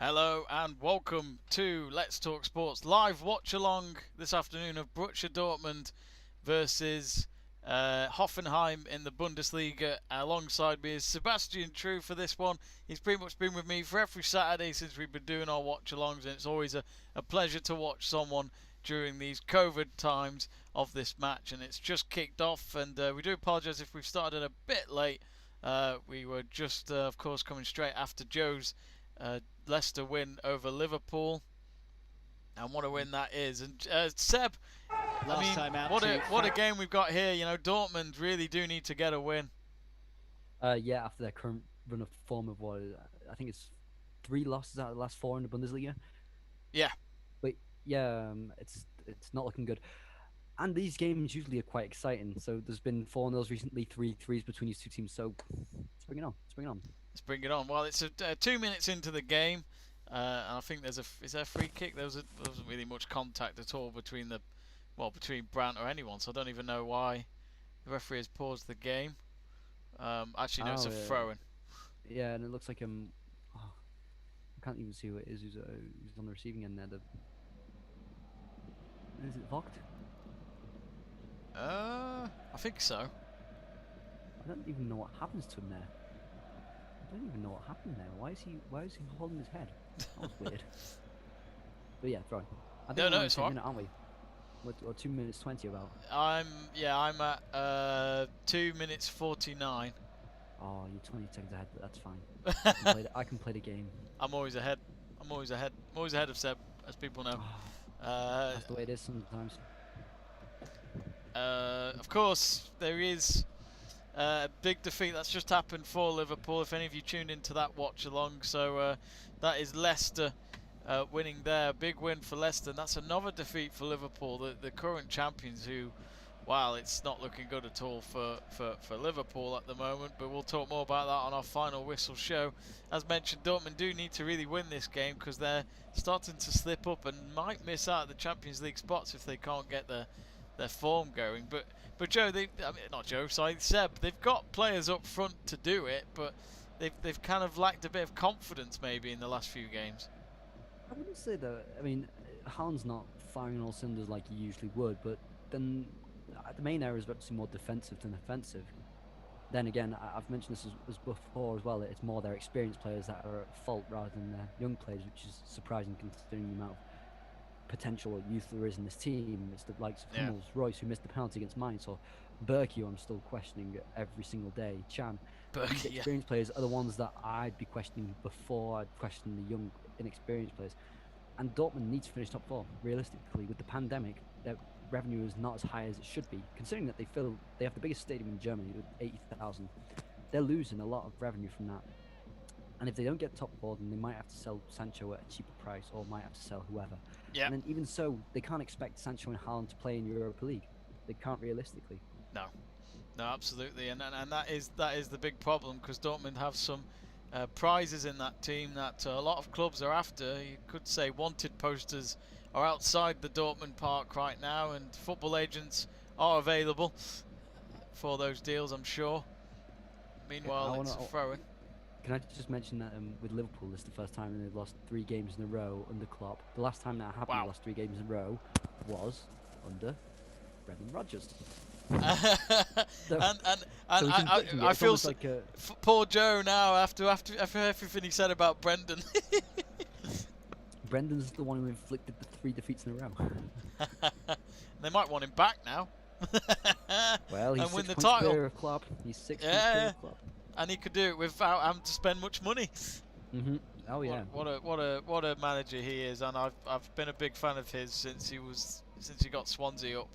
Hello and welcome to Let's Talk Sports live watch along this afternoon of Borussia Dortmund versus Hoffenheim in the Bundesliga. Alongside me is Sebastian True for this one. He's pretty much been with me for every Saturday since we've been doing our watch alongs, and it's always a pleasure to watch someone during these COVID times of this match. And it's just kicked off, and we do apologise if we've started a bit late. We were just, of course, coming straight after Joe's Leicester win over Liverpool, and what a win that is. And Seb, what a game we've got here. You know, Dortmund really do need to get a win. Yeah, after their current run of form of I think it's 3 losses out of the last 4 in the Bundesliga. Yeah. But yeah, it's not looking good. And these games usually are quite exciting. So there's been 4-0s recently, 3-3s between these two teams. So let's bring it on. Let's bring it on. Well, it's 2 minutes into the game, and I think is there a free kick? There wasn't really much contact at all between Brandt or anyone. So I don't even know why the referee has paused the game. Actually, no, it's a throw-in. Yeah, and it looks like I can't even see who it is who's on the receiving end there. Is it Vogt? I think so. I don't even know what happens to him there. I don't even know what happened there. Why is he holding his head? That was weird. But yeah, throw. I think no, it's fine. Aren't we? What 2 minutes 20 about? I'm at 2 minutes 49. Oh, you're 20 seconds ahead, but that's fine. I can play the game. I'm always ahead. I'm always ahead of Seb, as people know. That's the way it is sometimes. Of course, there is a big defeat that's just happened for Liverpool, if any of you tuned into that watch along. So that is Leicester winning there. Big win for Leicester, and that's another defeat for Liverpool, the current champions, who, wow, it's not looking good at all for Liverpool at the moment, but we'll talk more about that on our final whistle show. As mentioned, Dortmund do need to really win this game because they're starting to slip up and might miss out the Champions League spots if they can't get their form going. But Joe, Seb, they've got players up front to do it, but they've kind of lacked a bit of confidence maybe in the last few games. I wouldn't say that. I mean, Haaland's not firing on all cylinders like he usually would, but then the main area is obviously more defensive than offensive. Then again, I've mentioned this as before as well. It's more their experienced players that are at fault rather than their young players, which is surprising considering the amount of potential or youth there is in this team. It's the likes of Hummels, Reus, who missed the penalty against Mainz, or Berkey, who I'm still questioning every single day. Chan. These experienced players are the ones that I'd be questioning before I'd question the young, inexperienced players. And Dortmund needs to finish top 4. Realistically, with the pandemic, their revenue is not as high as it should be, considering that they have the biggest stadium in Germany with 80,000. They're losing a lot of revenue from that. And if they don't get top 4, then they might have to sell Sancho at a cheaper price, or might have to sell whoever. Yeah. And then even so, they can't expect Sancho and Haaland to play in Europa League. They can't realistically. No, absolutely, and that is the big problem, because Dortmund have some prizes in that team that a lot of clubs are after. You could say wanted posters are outside the Dortmund park right now, and football agents are available for those deals, I'm sure. Meanwhile, it's a throw-in. Can I just mention that with Liverpool, this is the first time they've lost 3 games in a row under Klopp. The last time that happened, they lost 3 games in a row, was under Brendan Rodgers. I feel like poor Joe now after everything he said about Brendan. Brendan's the one who inflicted the 3 defeats in a row. They might want him back now. Well, he's and win 6 the points title. clear of Klopp. He's 6 points clear of Klopp. And he could do it without having to spend much money. Oh yeah. What a manager he is, and I've been a big fan of his since he got Swansea up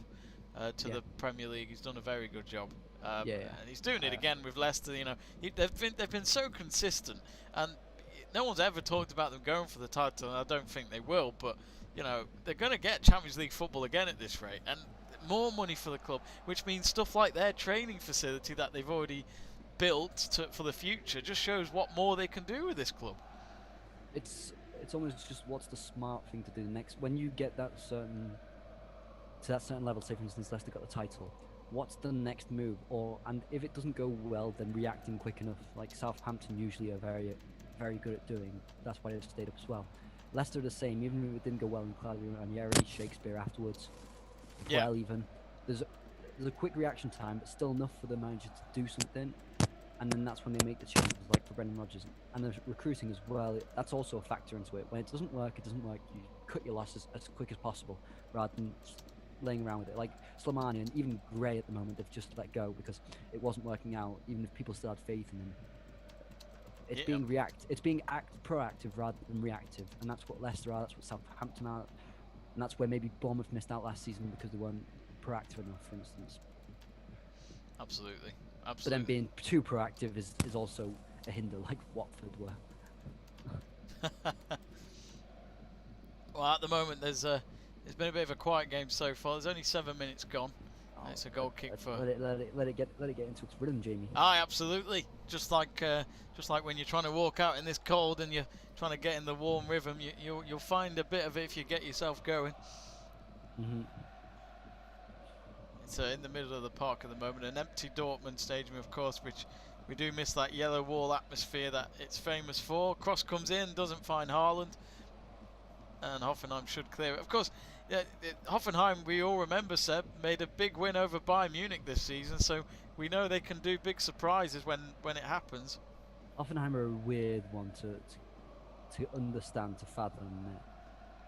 to the Premier League. He's done a very good job. And he's doing it again with Leicester. You know, they've been so consistent, and no one's ever talked about them going for the title, and I don't think they will. But you know, they're going to get Champions League football again at this rate, and more money for the club, which means stuff like their training facility that they've already built for the future just shows what more they can do with this club. It's almost just what's the smart thing to do next when you get that certain level. Say for instance, Leicester got the title. What's the next move? And if it doesn't go well, then reacting quick enough. Like Southampton usually are very very good at doing. That's why they've stayed up as well. Leicester the same, even if it didn't go well in Ranieri, Shakespeare afterwards. Yeah. Well, even there's a quick reaction time, but still enough for the manager to do something, and then that's when they make the changes, like for Brendan Rodgers. And the recruiting as well, that's also a factor into it. When it doesn't work, it doesn't work. You cut your losses as quick as possible, rather than laying around with it. Like Slimani and even Gray at the moment, they've just let go because it wasn't working out, even if people still had faith in them. It's being proactive rather than reactive, and that's what Leicester are. That's what Southampton are, and that's where maybe Bournemouth missed out last season because they weren't proactive enough, for instance. Absolutely. But then being too proactive is also a hinder, like Watford were. Well, at the moment it's been a bit of a quiet game so far. There's only 7 minutes gone. It's a goal kick for. Let it get into its rhythm, Jamie. Aye, absolutely. Just like when you're trying to walk out in this cold and you're trying to get in the warm rhythm, you'll find a bit of it if you get yourself going. Mm-hmm. It's in the middle of the park at the moment, an empty Dortmund stadium, of course, which we do miss that yellow wall atmosphere that it's famous for. Cross comes in, doesn't find Haaland, and Hoffenheim should clear it. Of course, yeah, Hoffenheim, we all remember, Seb, made a big win over Bayern Munich this season, so we know they can do big surprises when it happens. Hoffenheim are a weird one to understand, to fathom.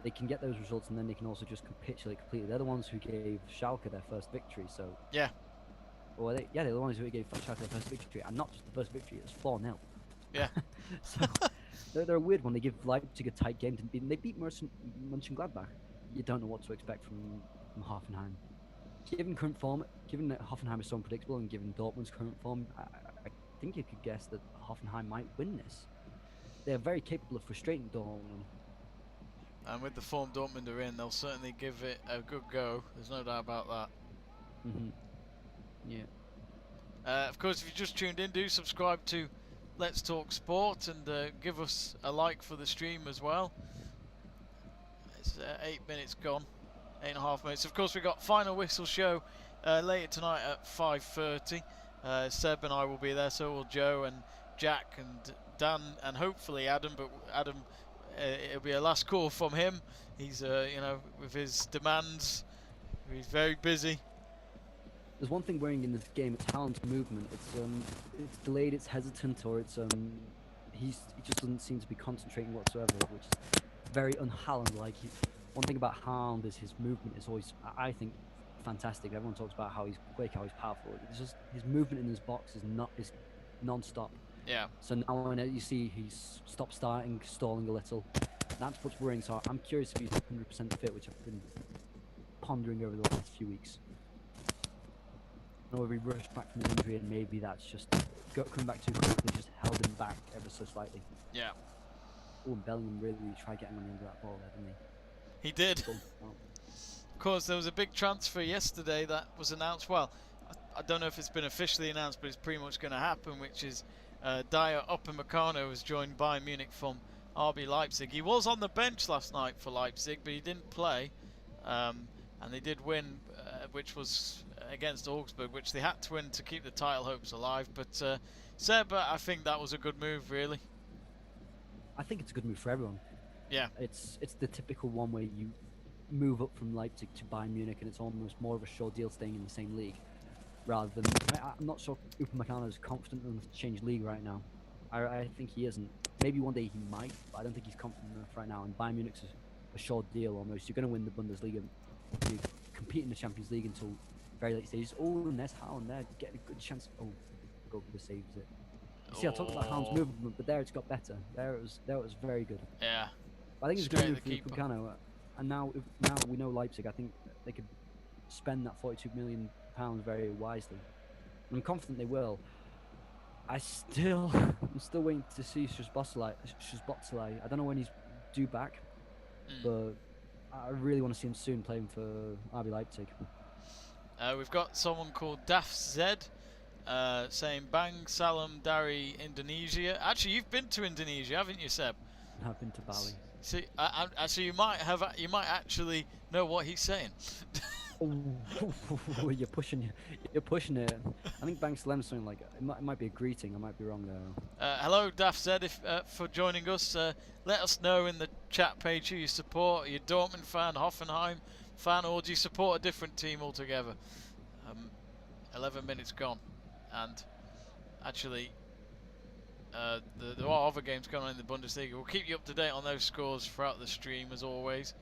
They can get those results and then they can also just capitulate completely. They're the ones who gave Schalke their first victory, so... Yeah. Well, they're the ones who gave Schalke their first victory, and not just the first victory, it was 4-0. Yeah. So, they're a weird one. They give Leipzig a tight game, they beat Mönchengladbach. You don't know what to expect from Hoffenheim. Given current form, given that Hoffenheim is so unpredictable, and given Dortmund's current form, I think you could guess that Hoffenheim might win this. They're very capable of frustrating Dortmund. And with the form Dortmund are in, they'll certainly give it a good go. There's no doubt about that. Mm-hmm. Yeah. Of course, if you just tuned in, do subscribe to Let's Talk Sport and give us a like for the stream as well. It's 8 minutes gone, 8.5 minutes. Of course, we've got final whistle show later tonight at 5:30. Seb and I will be there, so will Joe and Jack and Dan and hopefully Adam. But Adam, it'll be a last call from him. He's with his demands, he's very busy. There's one thing worrying in this game. It's Haaland's movement. It's delayed. It's hesitant, or he just doesn't seem to be concentrating whatsoever, which is very un-Haaland-like. One thing about Haaland is his movement is always, I think, fantastic. Everyone talks about how he's quick, how he's powerful. It's just his movement in his box is non-stop. Yeah. So now when you see he's stopped starting, stalling a little, that's what's worrying. So I'm curious if he's 100% fit, which I've been pondering over the last few weeks. I know if he rushed back from the injury, and maybe that's just coming back too quickly, just held him back ever so slightly. Yeah. Oh, and Bellingham really tried getting on the end of that ball there, didn't he? He did. Oh. Of course, there was a big transfer yesterday that was announced. Well, I don't know if it's been officially announced, but it's pretty much going to happen, which is Dyer Upamecano has joined Bayern Munich from RB Leipzig. He was on the bench last night for Leipzig, but he didn't play. And they did win, which was against Augsburg, which they had to win to keep the title hopes alive. But Seb, I think that was a good move, really. I think it's a good move for everyone. Yeah. It's the typical one where you move up from Leipzig to Bayern Munich, and it's almost more of a sure deal staying in the same league, rather than... I'm not sure Upamecano is confident enough to change league right now. I think he isn't. Maybe one day he might, but I don't think he's confident enough right now. And Bayern Munich's a sure deal almost. You're going to win the Bundesliga. You compete in the Champions League until very late stages. Oh, and there's Haaland there. Get a good chance. Oh, goalkeeper saves it. See, I talked about Haaland's movement, but there it's got better. There it was very good. Yeah. I think it's a good move for Upamecano. And now we know Leipzig. I think they could spend that £42 million very wisely. I'm confident they will. I'm still waiting to see Szoboszlai. I don't know when he's due back, but I really want to see him soon playing for RB Leipzig. We've got someone called Daf Zed saying Bang Salam Dari Indonesia. Actually, you've been to Indonesia, haven't you, Seb? I've been to Bali. See, so you might actually know what he's saying. Oh, you're pushing it. I think Banks Lem's something like it might be a greeting. I might be wrong there. Hello, Daft Zed, for joining us. Let us know in the chat page who you support. Are you a Dortmund fan, Hoffenheim fan, or do you support a different team altogether? 11 minutes gone, and actually, there are other games going on in the Bundesliga. We'll keep you up to date on those scores throughout the stream as always,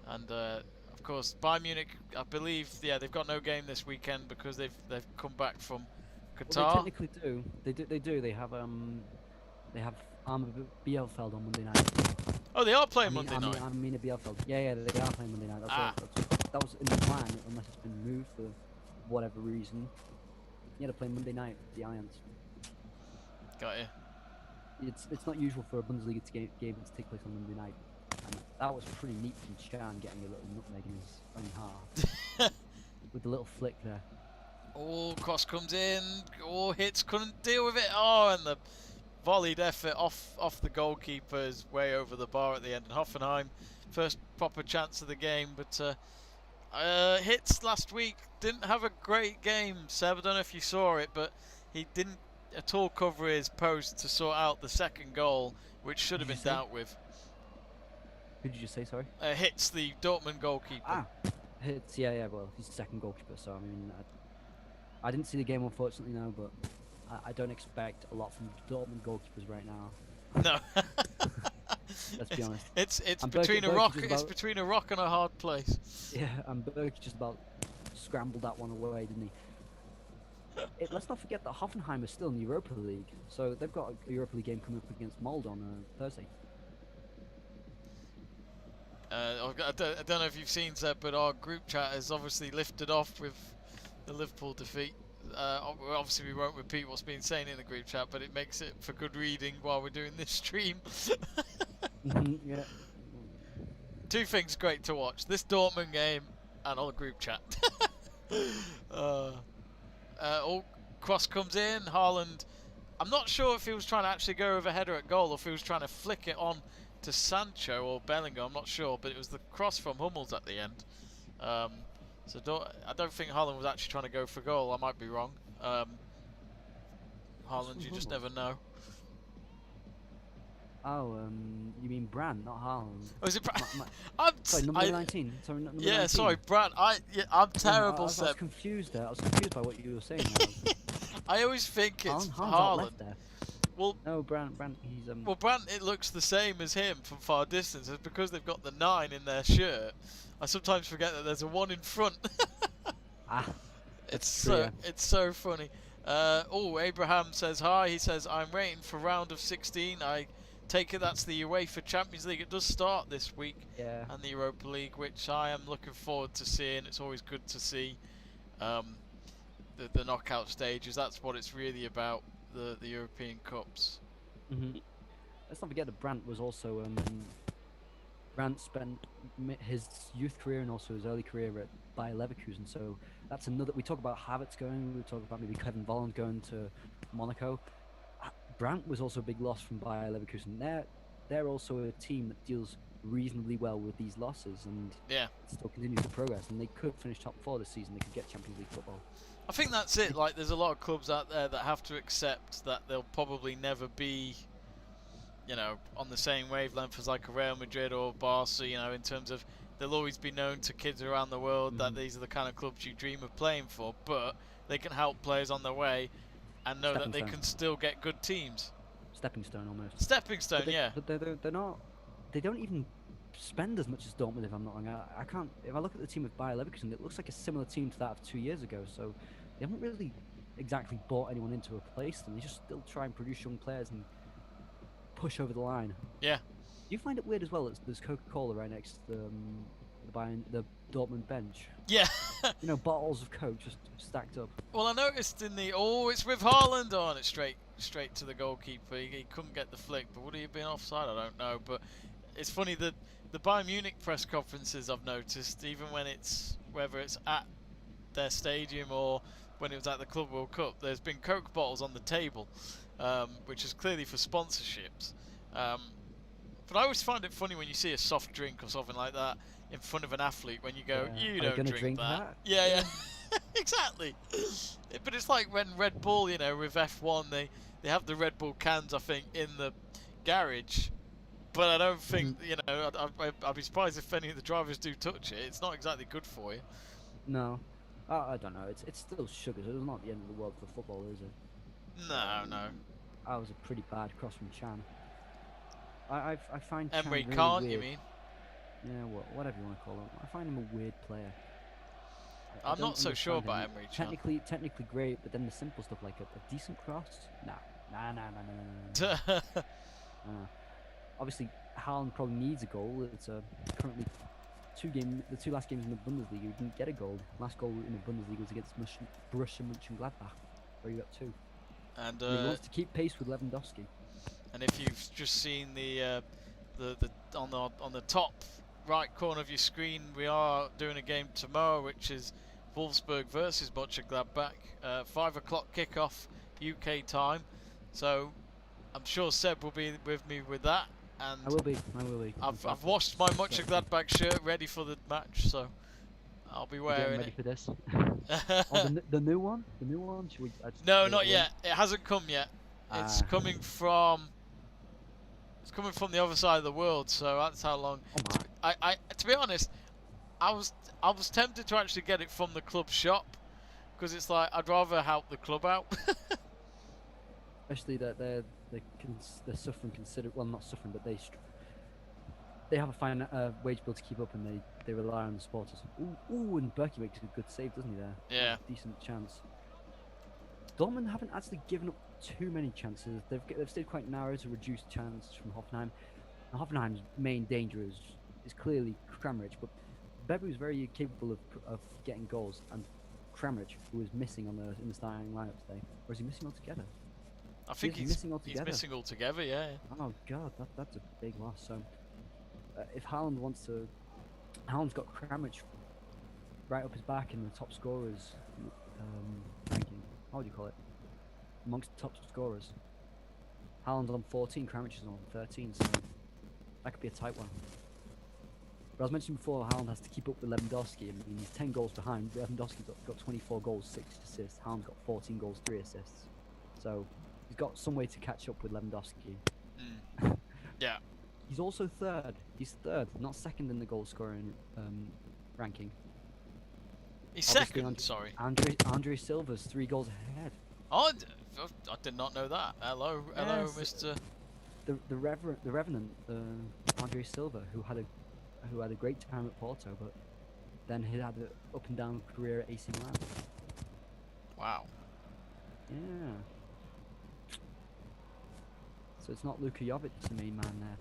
and of course, Bayern Munich, I believe, they've got no game this weekend because they've come back from Qatar. Well, they technically do. They do. They have Armin Bielefeld on Monday night. Oh, they are playing Monday night. I mean Bielefeld. Yeah, they are playing Monday night. That was in the plan, unless it's been moved for whatever reason. Yeah, they're playing Monday night. The Irons. Got you. It's not usual for a Bundesliga game to take place on Monday night. And that was pretty neat from Chan getting a little nutmeg in his own half with the little flick there. Oh, cross comes in. Oh, Hitz couldn't deal with it. Oh, and the volleyed effort off the goalkeeper is way over the bar at the end. And Hoffenheim, first proper chance of the game, but Hitz last week didn't have a great game. Seb, I don't know if you saw it, but he didn't at all cover his post to sort out the second goal, which should have been dealt with. Who did you say, sorry? Hitz, the Dortmund goalkeeper. Hitz, yeah, well, he's the second goalkeeper, so I mean, I didn't see the game, unfortunately, no, but I don't expect a lot from Dortmund goalkeepers right now. No. Let's be honest. It's between a rock and a hard place. Yeah, and Berg just about scrambled that one away, didn't he? Let's not forget that Hoffenheim is still in the Europa League, so they've got a Europa League game coming up against Molde on Thursday. I don't know if you've seen, Zeb, but our group chat has obviously lifted off with the Liverpool defeat. Obviously, we won't repeat what's been saying in the group chat, but it makes it for good reading while we're doing this stream. Yeah. Two things great to watch: this Dortmund game and our group chat. Cross comes in. Haaland. I'm not sure if he was trying to actually go with a header at goal or if he was trying to flick it on to Sancho or Bellingham. I'm not sure, but it was the cross from Hummels at the end. So I don't think Haaland was actually trying to go for goal. I might be wrong. Haaland, you just never know. Oh, you mean Brandt, not Haaland? Oh, is it Brandt? Sorry, number 19. Sorry, number 19. Sorry, Brandt. I'm terrible, I was confused there. I was confused by what you were saying. I always think it's Haaland. Left there. Well, no, Brandt. He's Well, Brandt, it looks the same as him from far distance. It's because they've got the 9 in their shirt. I sometimes forget that there's a 1 in front. It's so funny. Abraham says hi. He says, I'm waiting for round of 16. I take it that's the UEFA Champions League. It does start this week. Yeah. And the Europa League, which I am looking forward to seeing. It's always good to see the knockout stages. That's what it's really about, the European Cups. Mm-hmm. Let's not forget that Brandt was also... Brandt spent his youth career and also his early career at Bayer Leverkusen, so that's another. We talk about Havertz going, we talk about maybe Kevin Volland going to Monaco. Brandt was also a big loss from Bayer Leverkusen. They're also a team that deals reasonably well with these losses and still continues to progress, and they could finish top 4 this season. They could get Champions League football. I think that's it. Like, there's a lot of clubs out there that have to accept that they'll probably never be, on the same wavelength as like a Real Madrid or Barca, in terms of they'll always be known to kids around the world that these are the kind of clubs you dream of playing for, but they can help players on their way and know that they can still get good teams. Stepping stone almost. Stepping stone, yeah. But they're not, they don't even spend as much as Dortmund, if I'm not wrong. I can't, if I look at the team of Bayer Leverkusen, it looks like a similar team to that of 2 years ago, so they haven't really exactly bought anyone in to replace them. They just still try and produce young players and push over the line. Yeah. Do you find it weird as well that there's Coca-Cola right next to the Dortmund bench? Yeah. Bottles of Coke just stacked up. Well, I noticed in the it's with Haaland on it straight to the goalkeeper. He couldn't get the flick, but would he have been offside? I don't know. But it's funny that the Bayern Munich press conferences, I've noticed, even when whether it's at their stadium or when it was at the Club World Cup, there's been Coke bottles on the table, which is clearly for sponsorships. But I always find it funny when you see a soft drink or something like that in front of an athlete when you go, Yeah. you Are you don't gonna drink that. that? Yeah, yeah. Exactly. But it's like when Red Bull, you know, with F1, they have the Red Bull cans, I think, in the garage. But I don't think, you know, I'd be surprised if any of the drivers do touch it. It's not exactly good for you. No. I don't know. It's still sugar, so it's not the end of the world for football, is it? No, no. I was a pretty bad cross from Chan. I find Chan Emery really can't, weird. you mean? Yeah, whatever you want to call him. I find him a weird player. I I'm don't not so sure understand about him. Emery Chan. Technically great, but then the simple stuff like a decent cross, nah. Obviously, Haaland probably needs a goal. It's currently the two last games in the Bundesliga, he didn't get a goal. Last goal in the Bundesliga was against Borussia Mönchengladbach, where he got 2. And he wants to keep pace with Lewandowski. And if you've just seen the on the top right corner of your screen, we are doing a game tomorrow, which is Wolfsburg versus Mönchengladbach, 5 o'clock kickoff UK time. So I'm sure Seb will be with me with that. And I will be. I've washed my Mönchengladbach shirt ready for the match, so I'll be wearing ready it. For this. Oh, the new one? The new one? Should we? No, not yet. It hasn't come yet. It's coming from. It's coming from the other side of the world, so that's how long. Oh my. I to be honest, I was tempted to actually get it from the club shop, because it's like I'd rather help the club out. Especially that they're suffering not suffering, but they have a fine wage bill to keep up, and they rely on the supporters. Ooh, and Berkey makes a good save, doesn't he? There. Yeah. Decent chance. Dortmund haven't actually given up too many chances. They've stayed quite narrow to reduce chances from Hoffenheim. And Hoffenheim's main danger is clearly Kramaric, but Bebu is very capable of getting goals, and Kramaric, who is missing in the starting lineup today, or is he missing altogether? I think he's missing altogether. He's missing altogether, yeah. Oh god, that's a big loss. So if Haaland Haaland's got Kramaric right up his back in the top scorers ranking. How would you call it? Amongst the top scorers. Haaland's on 14, Kramaric is on 13, so that could be a tight one. But as mentioned before, Haaland has to keep up with Lewandowski. I mean, he's 10 goals behind. Lewandowski's got 24 goals, 6 assists. Haaland's got 14 goals, 3 assists. So he's got some way to catch up with Lewandowski. Yeah. He's also third. He's third, not second in the goal scoring ranking. He's Obviously second, sorry. Andre Silva's 3 goals ahead. Oh, I did not know that. Hello, Yes. Mr. The Revenant, Andre Silva, who had a great time at Porto, but then he had an up and down career at AC Milan. Wow. Yeah. So it's not Luka Jovic, the main man there.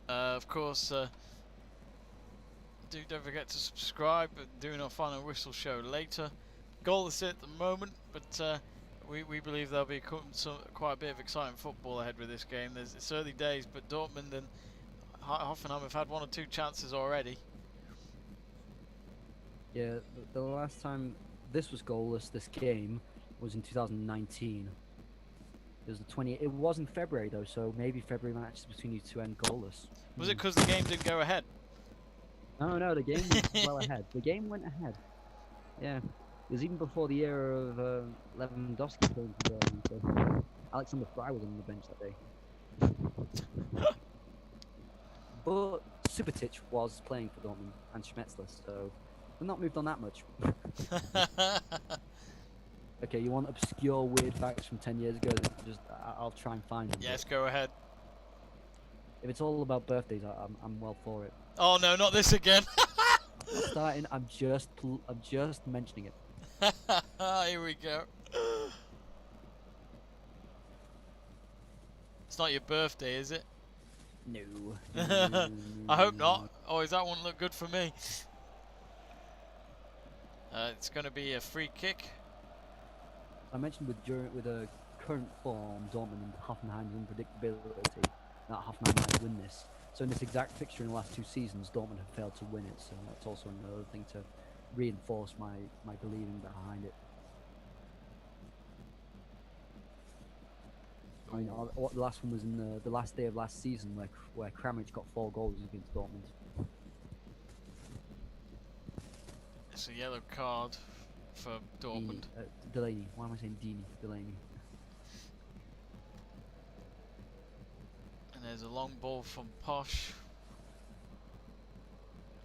Of course, don't forget to subscribe. Doing our final whistle show later. Goalless at the moment, but we believe there'll be quite a bit of exciting football ahead with this game. It's early days, but Dortmund and Hoffenheim have had 1 or 2 chances already. Yeah, the last time this was goalless, this game, was in 2019. It was It was in February though, so maybe February matches between you two end goalless. Was it because the game didn't go ahead? No, the game went well ahead. The game went ahead. Yeah, it was even before the era of Lewandowski came to Dortmund. So Alexander Fry was on the bench that day. But Subotic was playing for Dortmund and Schmetzler, so we've not moved on that much. Okay, you want obscure, weird facts from 10 years ago? I'll try and find them. Yes, go ahead. If it's all about birthdays, I'm well for it. Oh no, not this again! I'm not starting. I'm just mentioning it. Here we go. It's not your birthday, is it? No. I hope not. Oh, that won't look good for me. It's going to be a free kick. I mentioned with a current form, Dortmund and Hoffenheim's unpredictability, that Hoffenheim might win this. So in this exact fixture in the last 2 seasons, Dortmund have failed to win it. So that's also another thing to reinforce my believing behind it. I mean, the last one was in the last day of last season, where Kramaric got 4 goals against Dortmund. It's a yellow card for Dortmund. Delaney. Why am I saying Delaney? Delaney. And there's a long ball from Posh.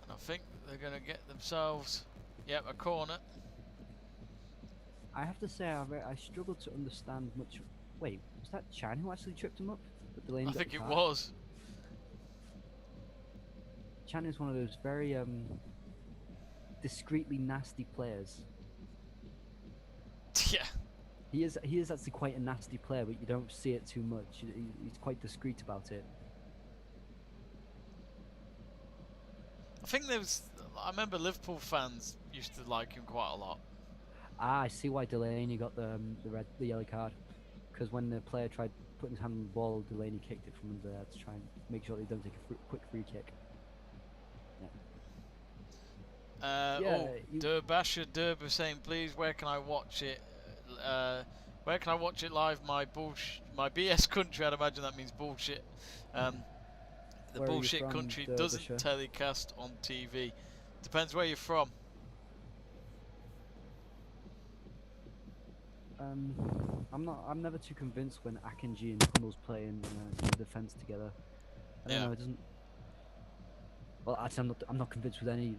And I think they're going to get themselves, yep, a corner. I have to say, I struggled to understand much. Wait, was that Chan who actually tripped him up? But Delaney I got think the it card? was. Chan is one of those very discreetly nasty players. Yeah. He is actually quite a nasty player, but you don't see it too much. He's quite discreet about it. I think I remember Liverpool fans used to like him quite a lot. Ah, I see why Delaney got the yellow card. Because when the player tried putting his hand on the ball, Delaney kicked it from under there to try and make sure they don't take a quick free kick. Basher Derber saying, please, where can I watch it? Where can I watch it live? My BS country, I'd imagine that means bullshit. The Where bullshit from, country Derbyshire? doesn't telecast on TV. Depends where you're from. I'm never too convinced when Akanji and Hummels play in the defence together. I don't know. It doesn't. Well, actually, I'm not convinced with any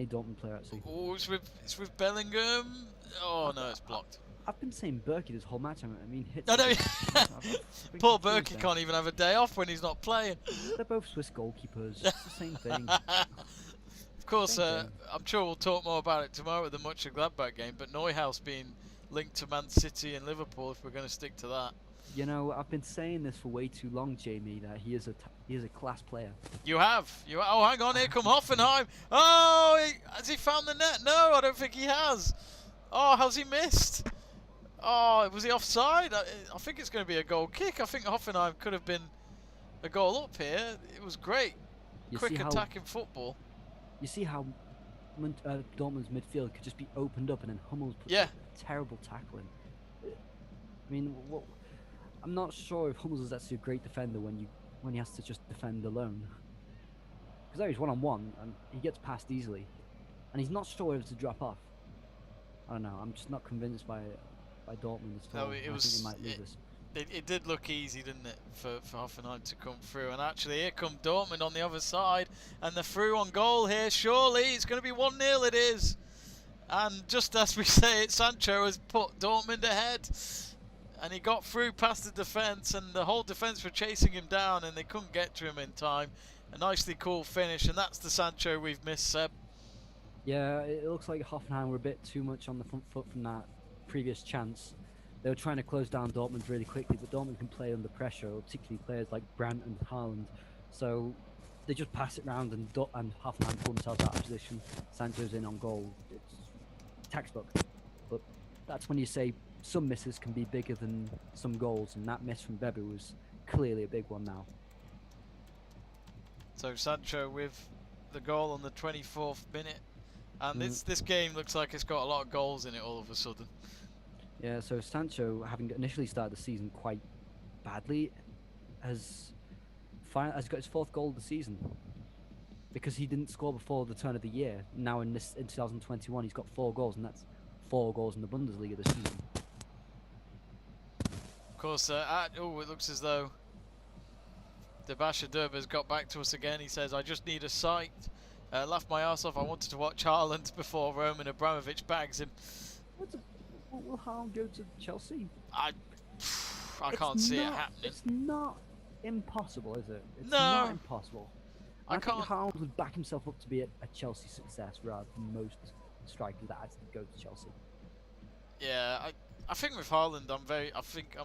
Dortmund player actually. Oh, it's with Bellingham. Oh no, it's blocked. I've been saying Berkey this whole match. I mean, Hitz. I know. Poor confused Berkey there. can't even have a day off when he's not playing. They're both Swiss goalkeepers. It's the same thing. Of course, I'm sure we'll talk more about it tomorrow with the Mönchengladbach game. But Neuhaus being linked to Man City and Liverpool, if we're going to stick to that. You know, I've been saying this for way too long, Jamie. That he is a class player. You have. Oh, hang on, here come Hoffenheim. Oh, has he found the net? No, I don't think he has. Oh, how's he missed? Oh, was he offside? I think it's going to be a goal kick. I think Hoffenheim could have been a goal up here. It was great. Quick attacking football. You see how Dortmund's midfield could just be opened up and then Hummels puts Yeah. a terrible tackle in. I mean, I'm not sure if Hummels is actually a great defender when he has to just defend alone. Because there he's one-on-one and he gets past easily, and he's not sure whether to drop off. I don't know. I'm just not convinced by Dortmund at all. No, I think they might lose this. It did look easy, didn't it, for Hoffenheim to come through. And actually, here come Dortmund on the other side. And they're through on goal here. Surely, it's going to be 1-0, it is. And just as we say it, Sancho has put Dortmund ahead. And he got through past the defence. And the whole defence were chasing him down. And they couldn't get to him in time. A nicely cool finish. And that's the Sancho we've missed, Seb. Yeah, it looks like Hoffenheim were a bit too much on the front foot from that previous chance. They were trying to close down Dortmund really quickly, but Dortmund can play under pressure, particularly players like Brandt and Haaland. So they just pass it round, and Hoffenheim pull themselves out of position. Sancho's in on goal. It's textbook. But that's when you say some misses can be bigger than some goals, and that miss from Bebe was clearly a big one now. So Sancho with the goal on the 24th minute. And this game looks like it's got a lot of goals in it all of a sudden. Yeah, so Sancho, having initially started the season quite badly, has got his 4th goal of the season. Because he didn't score before the turn of the year. Now in 2021, he's got 4 goals, and that's 4 goals in the Bundesliga this season. Of course, it looks as though the Basher Derber's got back to us again. He says, I just need a sight. Laughed my arse off. I wanted to watch Haaland before Roman Abramovich bags him. Will Haaland go to Chelsea? I can't see it happening. It's not impossible, is it? It's No. not impossible. I think can't. Haaland would back himself up to be a Chelsea success rather than most strikers that actually go to Chelsea. Yeah, I think with Haaland, I'm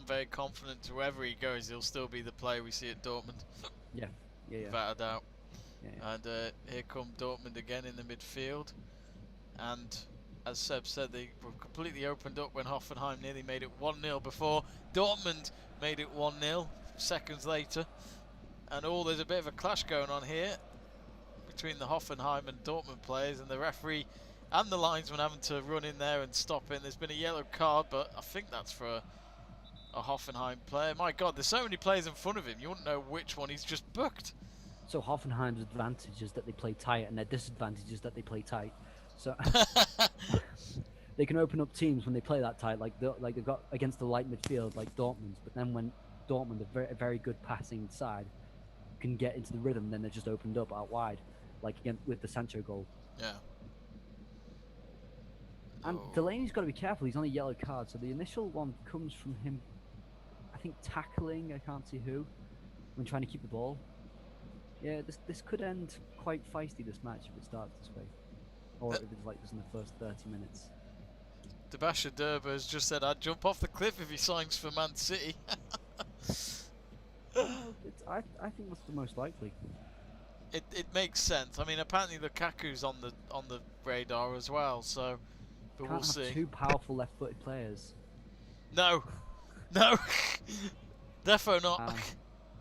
very confident wherever he goes, he'll still be the player we see at Dortmund. Yeah. Without a doubt. Yeah. And here come Dortmund again in the midfield. And as Seb said, they were completely opened up when Hoffenheim nearly made it 1-0 before. Dortmund made it 1-0 seconds later. And there's a bit of a clash going on here between the Hoffenheim and Dortmund players, and the referee and the linesman having to run in there and stop it. There's been a yellow card, but I think that's for a Hoffenheim player. My God, there's so many players in front of him. You wouldn't know which one he's just booked. So Hoffenheim's advantage is that they play tight, and their disadvantage is that they play tight. So they can open up teams when they play that tight, like they've got against the light midfield, like Dortmund's. But then when Dortmund, a very good passing side, can get into the rhythm, then they're just opened up out wide, like again with the Sancho goal. Yeah. And Delaney's got to be careful. He's on a yellow card, so the initial one comes from him, I think, tackling, I can't see who, when trying to keep the ball. Yeah, this could end quite feisty, this match, if it starts this way. Or if it's like this in the first 30 minutes. Debasha Derba has just said, I'd jump off the cliff if he signs for Man City. I think that's the most likely. It makes sense. I mean, apparently Lukaku's on the radar as well, so... But Can't we'll have see. two powerful left-footed players. No. Defo not.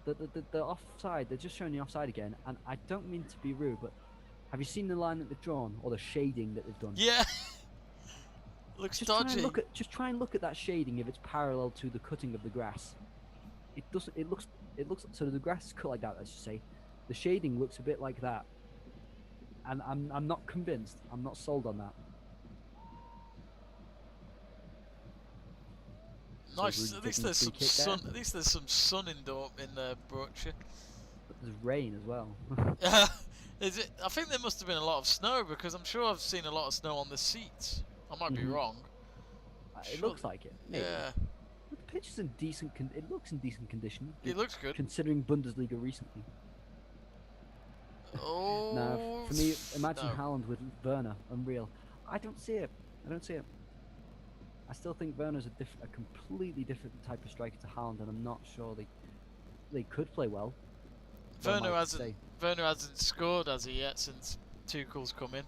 The offside, they're just showing the offside again, and I don't mean to be rude, but have you seen the line that they've drawn, or the shading that they've done? Yeah. Looks dodgy. Just try and look at that shading if it's parallel to the cutting of the grass. It doesn't. It looks. So the grass is cut like that. Let's just say, the shading looks a bit like that, and I'm not convinced. I'm not sold on that. Nice. At least there's some sun. At least there's some sun in Borussia. But there's rain as well. Is it? I think there must have been a lot of snow because I'm sure I've seen a lot of snow on the seats. I might be wrong. It looks like it. Maybe. Yeah. But the pitch is in decent. It looks in decent condition. It looks good. Considering Bundesliga recently. Oh. Now, for me, imagine Haaland with Werner. Unreal. I don't see it. I still think Werner's a completely different type of striker to Haaland, and I'm not sure they could play well. Werner hasn't scored, has he, yet since Tuchel's come in?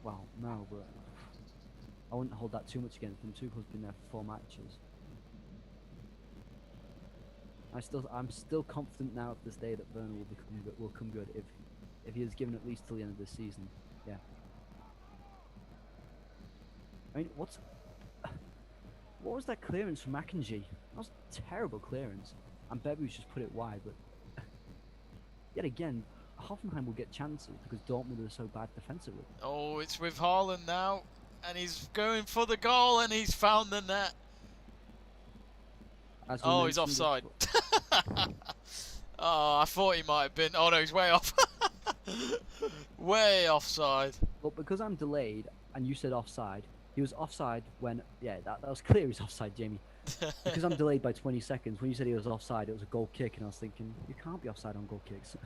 Well, no, but I wouldn't hold that too much against him. Tuchel's been there for 4 matches. I'm still confident now at this day that Werner will come good if he is given at least till the end of this season. Yeah. I mean, what was that clearance from Akanji? That was a terrible clearance. And Bebu's just put it wide, but yet again, Hoffenheim will get chances because Dortmund are so bad defensively. Oh, it's with Haaland now, and he's going for the goal, and he's found the net. Oh, he's offside. Oh, I thought he might have been. Oh no, he's way off. Way offside. Well, because I'm delayed, and you said offside, he was offside when... Yeah, that was clear he was offside, Jamie. Because I'm delayed by 20 seconds, when you said he was offside, it was a goal kick, and I was thinking, you can't be offside on goal kicks.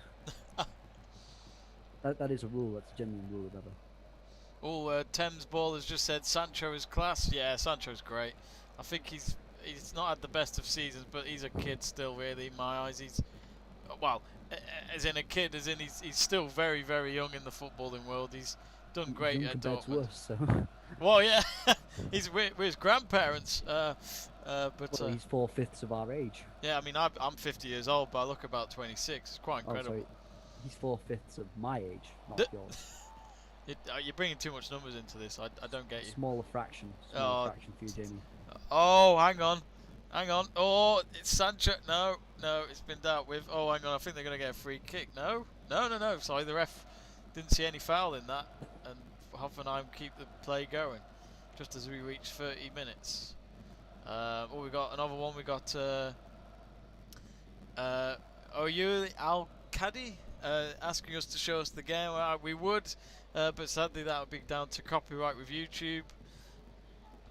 that is a rule, that's a genuine rule, whatever. Oh, Thames Ball has just said Sancho is class. Yeah, Sancho's great. I think he's not had the best of seasons, but he's a kid still, really, in my eyes. He's... Well, as in a kid, as in he's still very, very young in the footballing world. He's done great at Dortmund. To us, so. Well, yeah, he's with his grandparents, but well, he's 4/5 of our age. Yeah, I mean, I'm 50 years old, but I look about 26. It's quite incredible. Oh, sorry. He's 4/5 of my age, not yours. You're bringing too much numbers into this. I don't get you. Smaller fraction for you, Jamie. Oh, hang on. Oh, it's Sancho. No, it's been dealt with. Oh, hang on. I think they're going to get a free kick. No. Sorry, the ref didn't see any foul in that, and Hoffenheim keep the play going just as we reach 30 minutes. We got another one. We got Oyuli Al-Kadi asking us to show us the game. We would, but sadly that would be down to copyright with YouTube.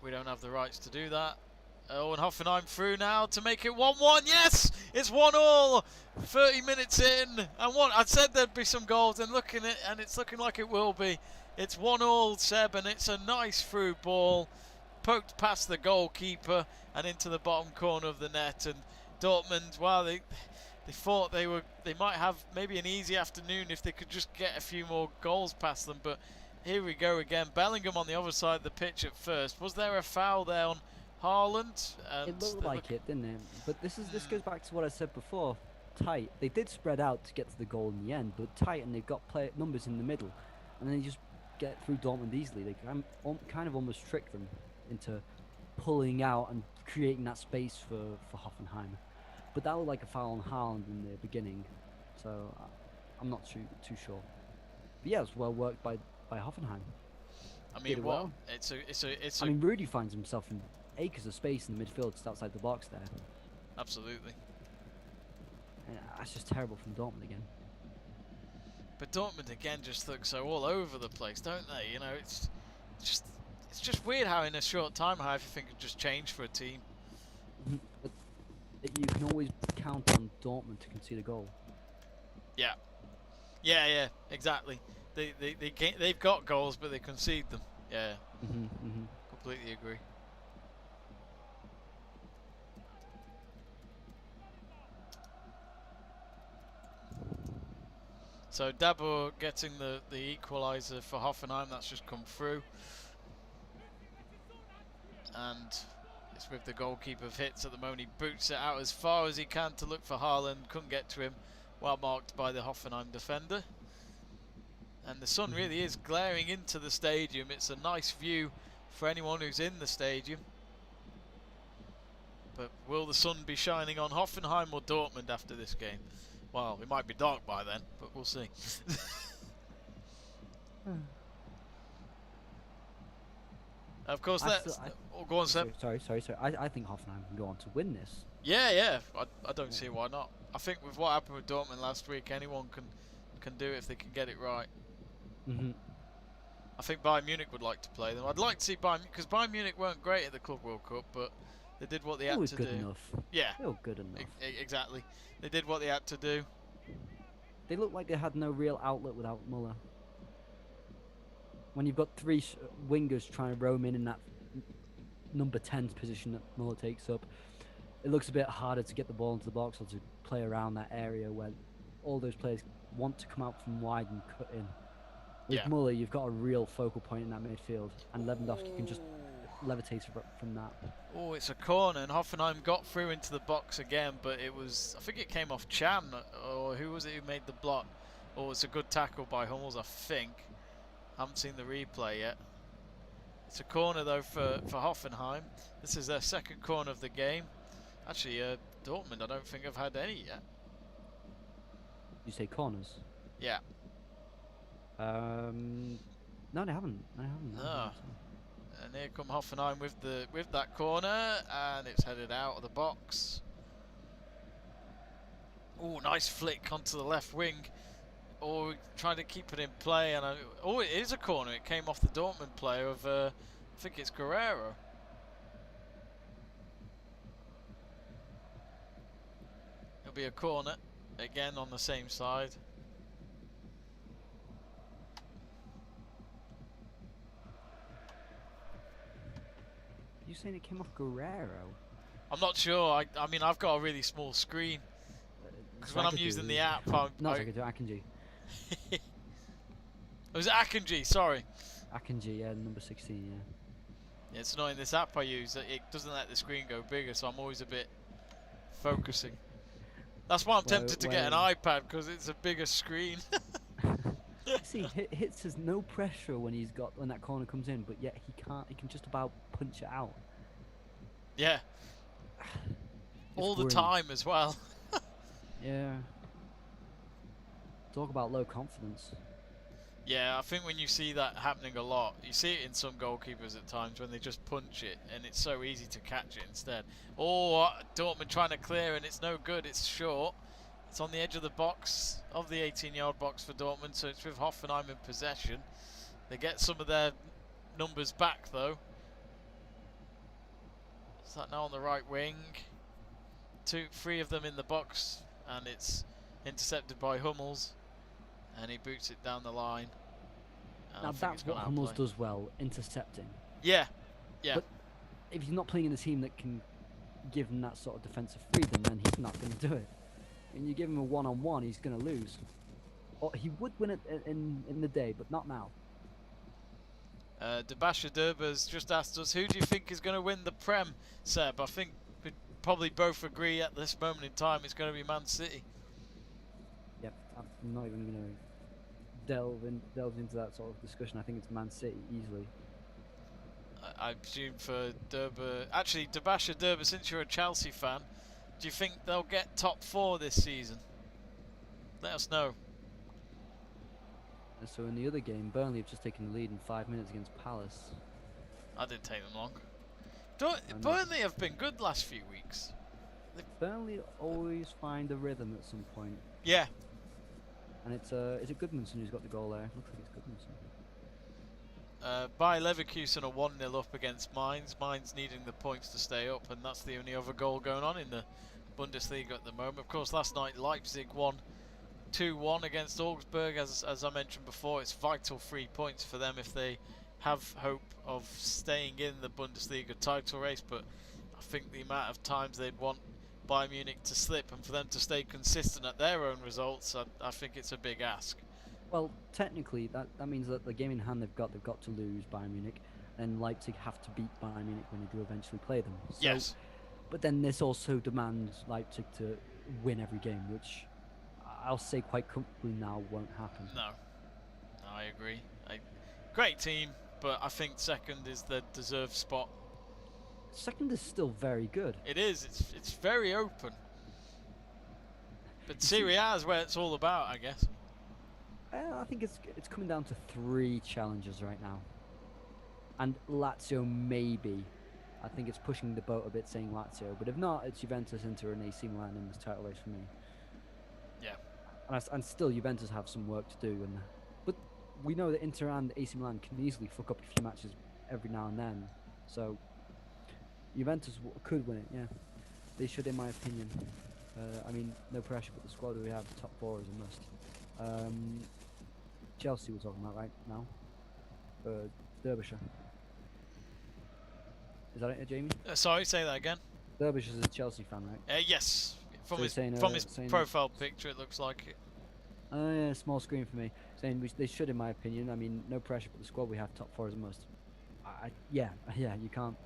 We don't have the rights to do that. Oh, and Hoffenheim through now to make it 1-1. Yes, it's 1-1. 30 minutes in, and what I said there'd be some goals, and it's looking like it will be. It's 1-1, Seb, and it's a nice through ball, poked past the goalkeeper and into the bottom corner of the net. And Dortmund, well, they thought they might have maybe an easy afternoon if they could just get a few more goals past them. But here we go again. Bellingham on the other side of the pitch at first. Was there a foul there on Haaland? And it looked like it, didn't it? But this goes back to what I said before. Tight. They did spread out to get to the goal in the end, but tight, and they've got numbers in the middle, and then you just get through Dortmund easily. They kind of almost tricked them into pulling out and creating that space for Hoffenheim. But that looked like a foul on Haaland in the beginning, so I'm not too sure. But yeah, it's well worked by Hoffenheim. I Did mean, it what? well. It's I mean, Rudy finds himself in acres of space in the midfield just outside the box there. absolutely. And that's just terrible from Dortmund again. But Dortmund again just look so all over the place, don't they? You know, it's just weird how in a short time how everything can just change for a team. But you can always count on Dortmund to concede a goal. Yeah, exactly. They've got goals, but they concede them. Yeah, completely agree. So Dabo getting the equalizer for Hoffenheim. That's just come through, and it's with the goalkeeper of Hitz at the moment. He boots it out as far as he can to look for Haaland. Couldn't get to him. Well marked by the Hoffenheim defender. And the sun really is glaring into the stadium. It's a nice view for anyone who's in the stadium. But will the sun be shining on Hoffenheim or Dortmund after this game? Well, it might be dark by then, but we'll see. Of course, go on, Seb. Sorry. I think Hoffenheim can go on to win this. Yeah. I don't see why not. I think with what happened with Dortmund last week, anyone can do it if they can get it right. I think Bayern Munich would like to play them. I'd like to see Bayern, because Bayern Munich weren't great at the Club World Cup, but they did what they had to do. Good enough. Yeah. They were good enough. Exactly. They did what they had to do. They looked like they had no real outlet without Muller. When you've got three wingers trying to roam in that number 10 position that Muller takes up, it looks a bit harder to get the ball into the box or to play around that area where all those players want to come out from wide and cut in. With Muller, you've got a real focal point in that midfield, and Lewandowski can just levitate from that. Oh, it's a corner, and Hoffenheim got through into the box again, but it was, I think it came off Chan, or who was it who made the block? Oh, it's a good tackle by Hummels, I think. I haven't seen the replay yet. It's a corner though for Hoffenheim. This is their second corner of the game. Actually, Dortmund, I don't think have had any yet. You say corners? Yeah. No, they haven't. No. And here come Hoffenheim with that corner, and it's headed out of the box. Oh, nice flick onto the left wing. Oh, trying to keep it in play, and oh, it is a corner. It came off the Dortmund player of I think it's Guerreiro. It'll be a corner again on the same side. You saying it came off Guerreiro? I'm not sure. I mean, I've got a really small screen because when I'm using the app, not Akanji. It was Akanji, sorry. Akanji, yeah, number 16, yeah. Yeah, it's annoying. This app I use, it doesn't let the screen go bigger, so I'm always a bit focusing. That's why I'm tempted to get an iPad, because it's a bigger screen. See, Hitz has no pressure when that corner comes in, but yet he can just about punch it out. Yeah. All the time as well. Yeah. Talk about low confidence. Yeah, I think when you see that happening a lot, you see it in some goalkeepers at times when they just punch it, and it's so easy to catch it instead. Oh, Dortmund trying to clear, and it's no good. It's short. It's on the edge of the box, of the 18-yard box for Dortmund, so it's with Hoffenheim in possession. They get some of their numbers back, though. Is that now on the right wing? Three of them in the box, and it's intercepted by Hummels, and he boots it down the line. Now that's what Hummels does well, intercepting. Yeah. But if he's not playing in a team that can give him that sort of defensive freedom, then he's not going to do it. And you give him a one-on-one, he's going to lose. Or he would win it in the day, but not now. Debasha Durba's just asked us, who do you think is going to win the Prem, Seb? I think we'd probably both agree at this moment in time it's going to be Man City. Yep, I'm not even going to delve into that sort of discussion. I think it's Man City easily. I presume for Derby. Actually, Debasha Derby, since you're a Chelsea fan, do you think they'll get top 4 this season? Let us know. So in the other game, Burnley have just taken the lead in 5 minutes against Palace. That didn't take them long. know. Burnley have been good last few weeks. Burnley always find a rhythm at some point. Yeah. And is it Goodmanson who's got the goal there? Looks like it's Goodmanson. Bayer Leverkusen are 1-0 up against Mainz. Mainz needing the points to stay up, and that's the only other goal going on in the Bundesliga at the moment. Of course, last night Leipzig won 2-1 against Augsburg. As I mentioned before, it's vital 3 points for them if they have hope of staying in the Bundesliga title race. But I think the amount of times they'd want Bayern Munich to slip and for them to stay consistent at their own results, I think it's a big ask. Well, technically, that means that the game in hand they've got to lose Bayern Munich, and Leipzig have to beat Bayern Munich when they do eventually play them. So, Yes. But then this also demands Leipzig to win every game, which I'll say quite comfortably now won't happen. No, I agree. Great team, but I think second is the deserved spot. Second is still very good. It is. It's very open. But Serie A is where it's all about, I guess. I think it's coming down to 3 challenges right now, and Lazio maybe. I think it's pushing the boat a bit, saying Lazio, but if not, it's Juventus, Inter, and AC Milan in this title race for me. Yeah. And still, Juventus have some work to do, but we know that Inter and AC Milan can easily fuck up a few matches every now and then. So Juventus could win it. Yeah, they should, in my opinion. I mean, no pressure, but the squad we have, top 4 is a must. Chelsea we're talking about right now. Derbyshire. Is that it, Jamie? Sorry, say that again. Derbyshire's a Chelsea fan, right? Yes. From So his saying profile picture, it looks like it. Oh yeah, small screen for me. Saying they should, in my opinion. I mean, no pressure, but the squad we have, top 4 is a must. Yeah, you can't.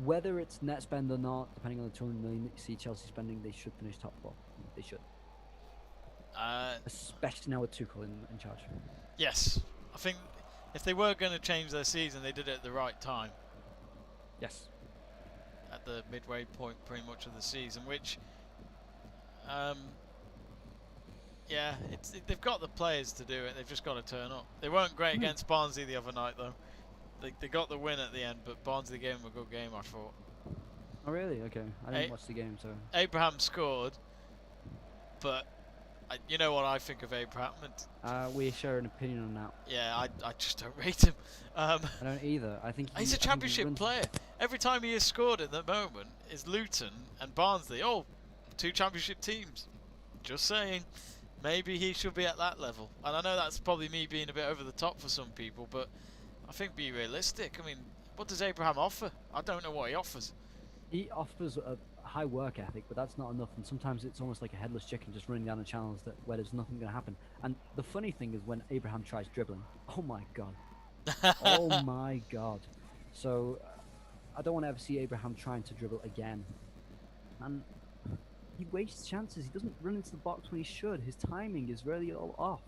Whether it's net spend or not, depending on the 200 million that you see Chelsea spending, they should finish top 4. They should. Especially now with Tuchel in charge. Yes. I think if they were going to change their season, they did it at the right time. Yes. At the midway point, pretty much, of the season, which, yeah, they've got the players to do it. They've just got to turn up. They weren't great against Barnsley the other night, though. They got the win at the end, but Barnsley gave them a good game, I thought. Oh really? Okay, I didn't watch the game, so. Abraham scored, but you know what I think of Abraham. We share an opinion on that. Yeah, I just don't rate him. I don't either. I think he's a championship player. Every time he has scored at the moment is Luton and Barnsley. Oh, 2 championship teams. Just saying. Maybe he should be at that level. And I know that's probably me being a bit over the top for some people, but I think be realistic. I mean, what does Abraham offer? I don't know what he offers. He offers a high work ethic, but that's not enough. And sometimes it's almost like a headless chicken just running down the channels where there's nothing going to happen. And the funny thing is when Abraham tries dribbling, oh my god. Oh my god. So I don't want to ever see Abraham trying to dribble again. And he wastes chances. He doesn't run into the box when he should. His timing is really all off.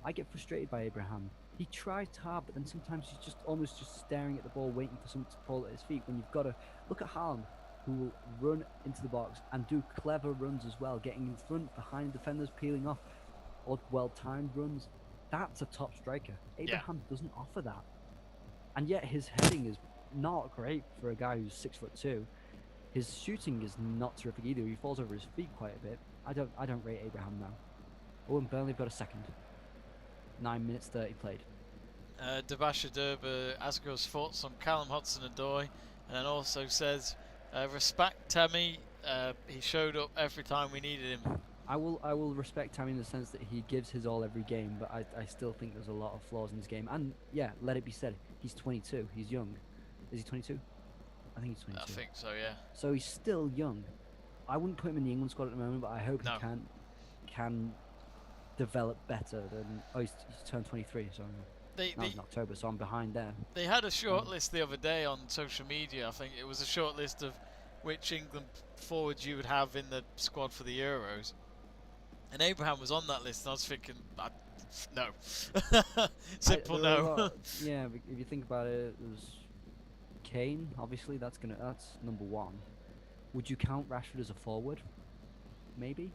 I get frustrated by Abraham. He tries hard, but then sometimes he's just almost just staring at the ball, waiting for someone to fall at his feet. When you've got to look at Haaland, who will run into the box and do clever runs as well, getting in front, behind defenders, peeling off, or well-timed runs. That's a top striker. Abraham doesn't offer that, and yet his heading is not great for a guy who's 6'2". His shooting is not terrific either. He falls over his feet quite a bit. I don't rate Abraham now. Oh, and Burnley got a second. 9 minutes 30 played. Debasha Derby asks us thoughts on Callum Hudson-Odoi, and then also says, respect Tammy. He showed up every time we needed him. I will respect Tammy in the sense that he gives his all every game, but I still think there's a lot of flaws in his game. And yeah, let it be said, he's 22. He's young. Is he 22? I think he's 22. I think so, yeah. So he's still young. I wouldn't put him in the England squad at the moment, but I hope he can develop better than. Oh, he's turned 23, so now it's in October, so I'm behind there. They had a short list the other day on social media. I think it was a short list of which England forwards you would have in the squad for the Euros, and Abraham was on that list. And I was thinking, no, simple no. Yeah, if you think about it, there was Kane, obviously, that's number one. Would you count Rashford as a forward? Maybe.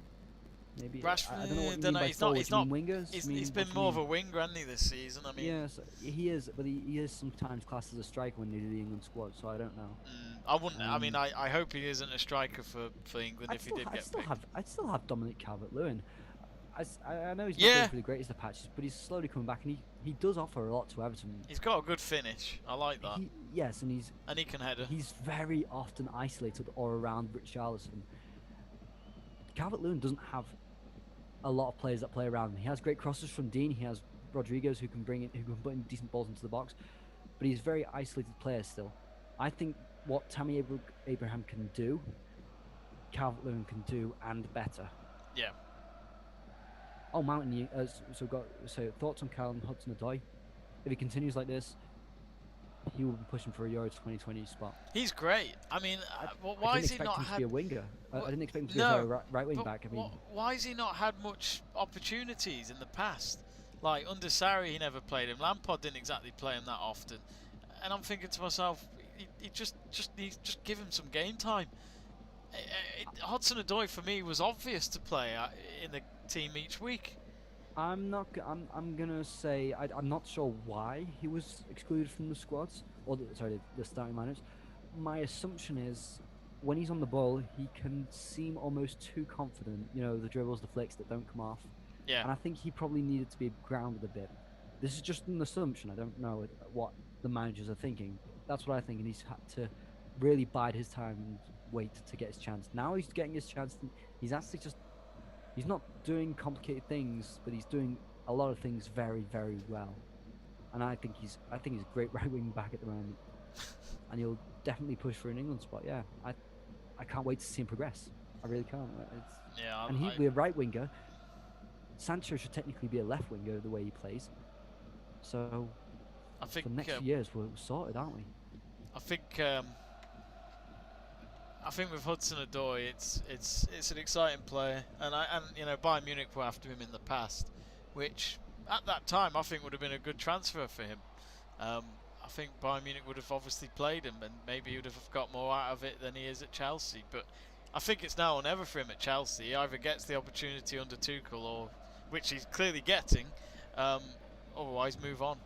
Maybe. Rashford, I don't know what you don't mean know. by He's not. forward. He's You not. mean wingers? He's been more of a winger, hasn't he, this season? I mean, yes, he is, but he is sometimes classed as a striker when he's in the England squad. So I don't know. I wouldn't. I mean, I hope he isn't a striker for England if he did get picked. I'd still have Dominic Calvert-Lewin. I know he's not Yeah. going for the greatest of patches, but he's slowly coming back, and he does offer a lot to Everton. He's got a good finish. I like that. Yes, and he can header. He's very often isolated or around Richarlison. Calvert-Lewin doesn't have a lot of players that play around him. He has great crosses from Dean. He has Rodriguez who can put in decent balls into the box, but he's a very isolated player still. I think what Tammy Abraham can do, Calvert-Lewin can do, and better. Yeah. Oh, Mount, so thoughts on Callum Hudson-Odoi? If he continues like this, he will be pushing for a Euro 2020 spot. He's great. I mean, why has he not had? I didn't expect him to be a winger. I didn't expect him to be a right wing back. I mean, why has he not had much opportunities in the past? Like under Sarri, he never played him. Lampard didn't exactly play him that often. And I'm thinking to myself, he just give him some game time. Hudson-Odoi for me was obvious to play in the team each week. I'm gonna say I'm not sure why he was excluded from the squads or the starting lineups. My assumption is when he's on the ball, he can seem almost too confident. You know, the dribbles, the flicks that don't come off. Yeah. And I think he probably needed to be grounded a bit. This is just an assumption. I don't know what the managers are thinking. That's what I think, and he's had to really bide his time and wait to get his chance. Now he's getting his chance. He's actually he's not doing complicated things, but he's doing a lot of things very, very well. And I think he's a great right wing back at the moment. And he'll definitely push for an England spot. Yeah, I can't wait to see him progress. I really can't. And he'll be a right winger. Sancho should technically be a left winger the way he plays. So I think for next years we're sorted, aren't we? I think with Hudson-Odoi, it's an exciting player, and you know, Bayern Munich were after him in the past, which at that time I think would have been a good transfer for him. I think Bayern Munich would have obviously played him, and maybe he would have got more out of it than he is at Chelsea. But I think it's now or never for him at Chelsea. He either gets the opportunity under Tuchel, or which he's clearly getting, otherwise move on,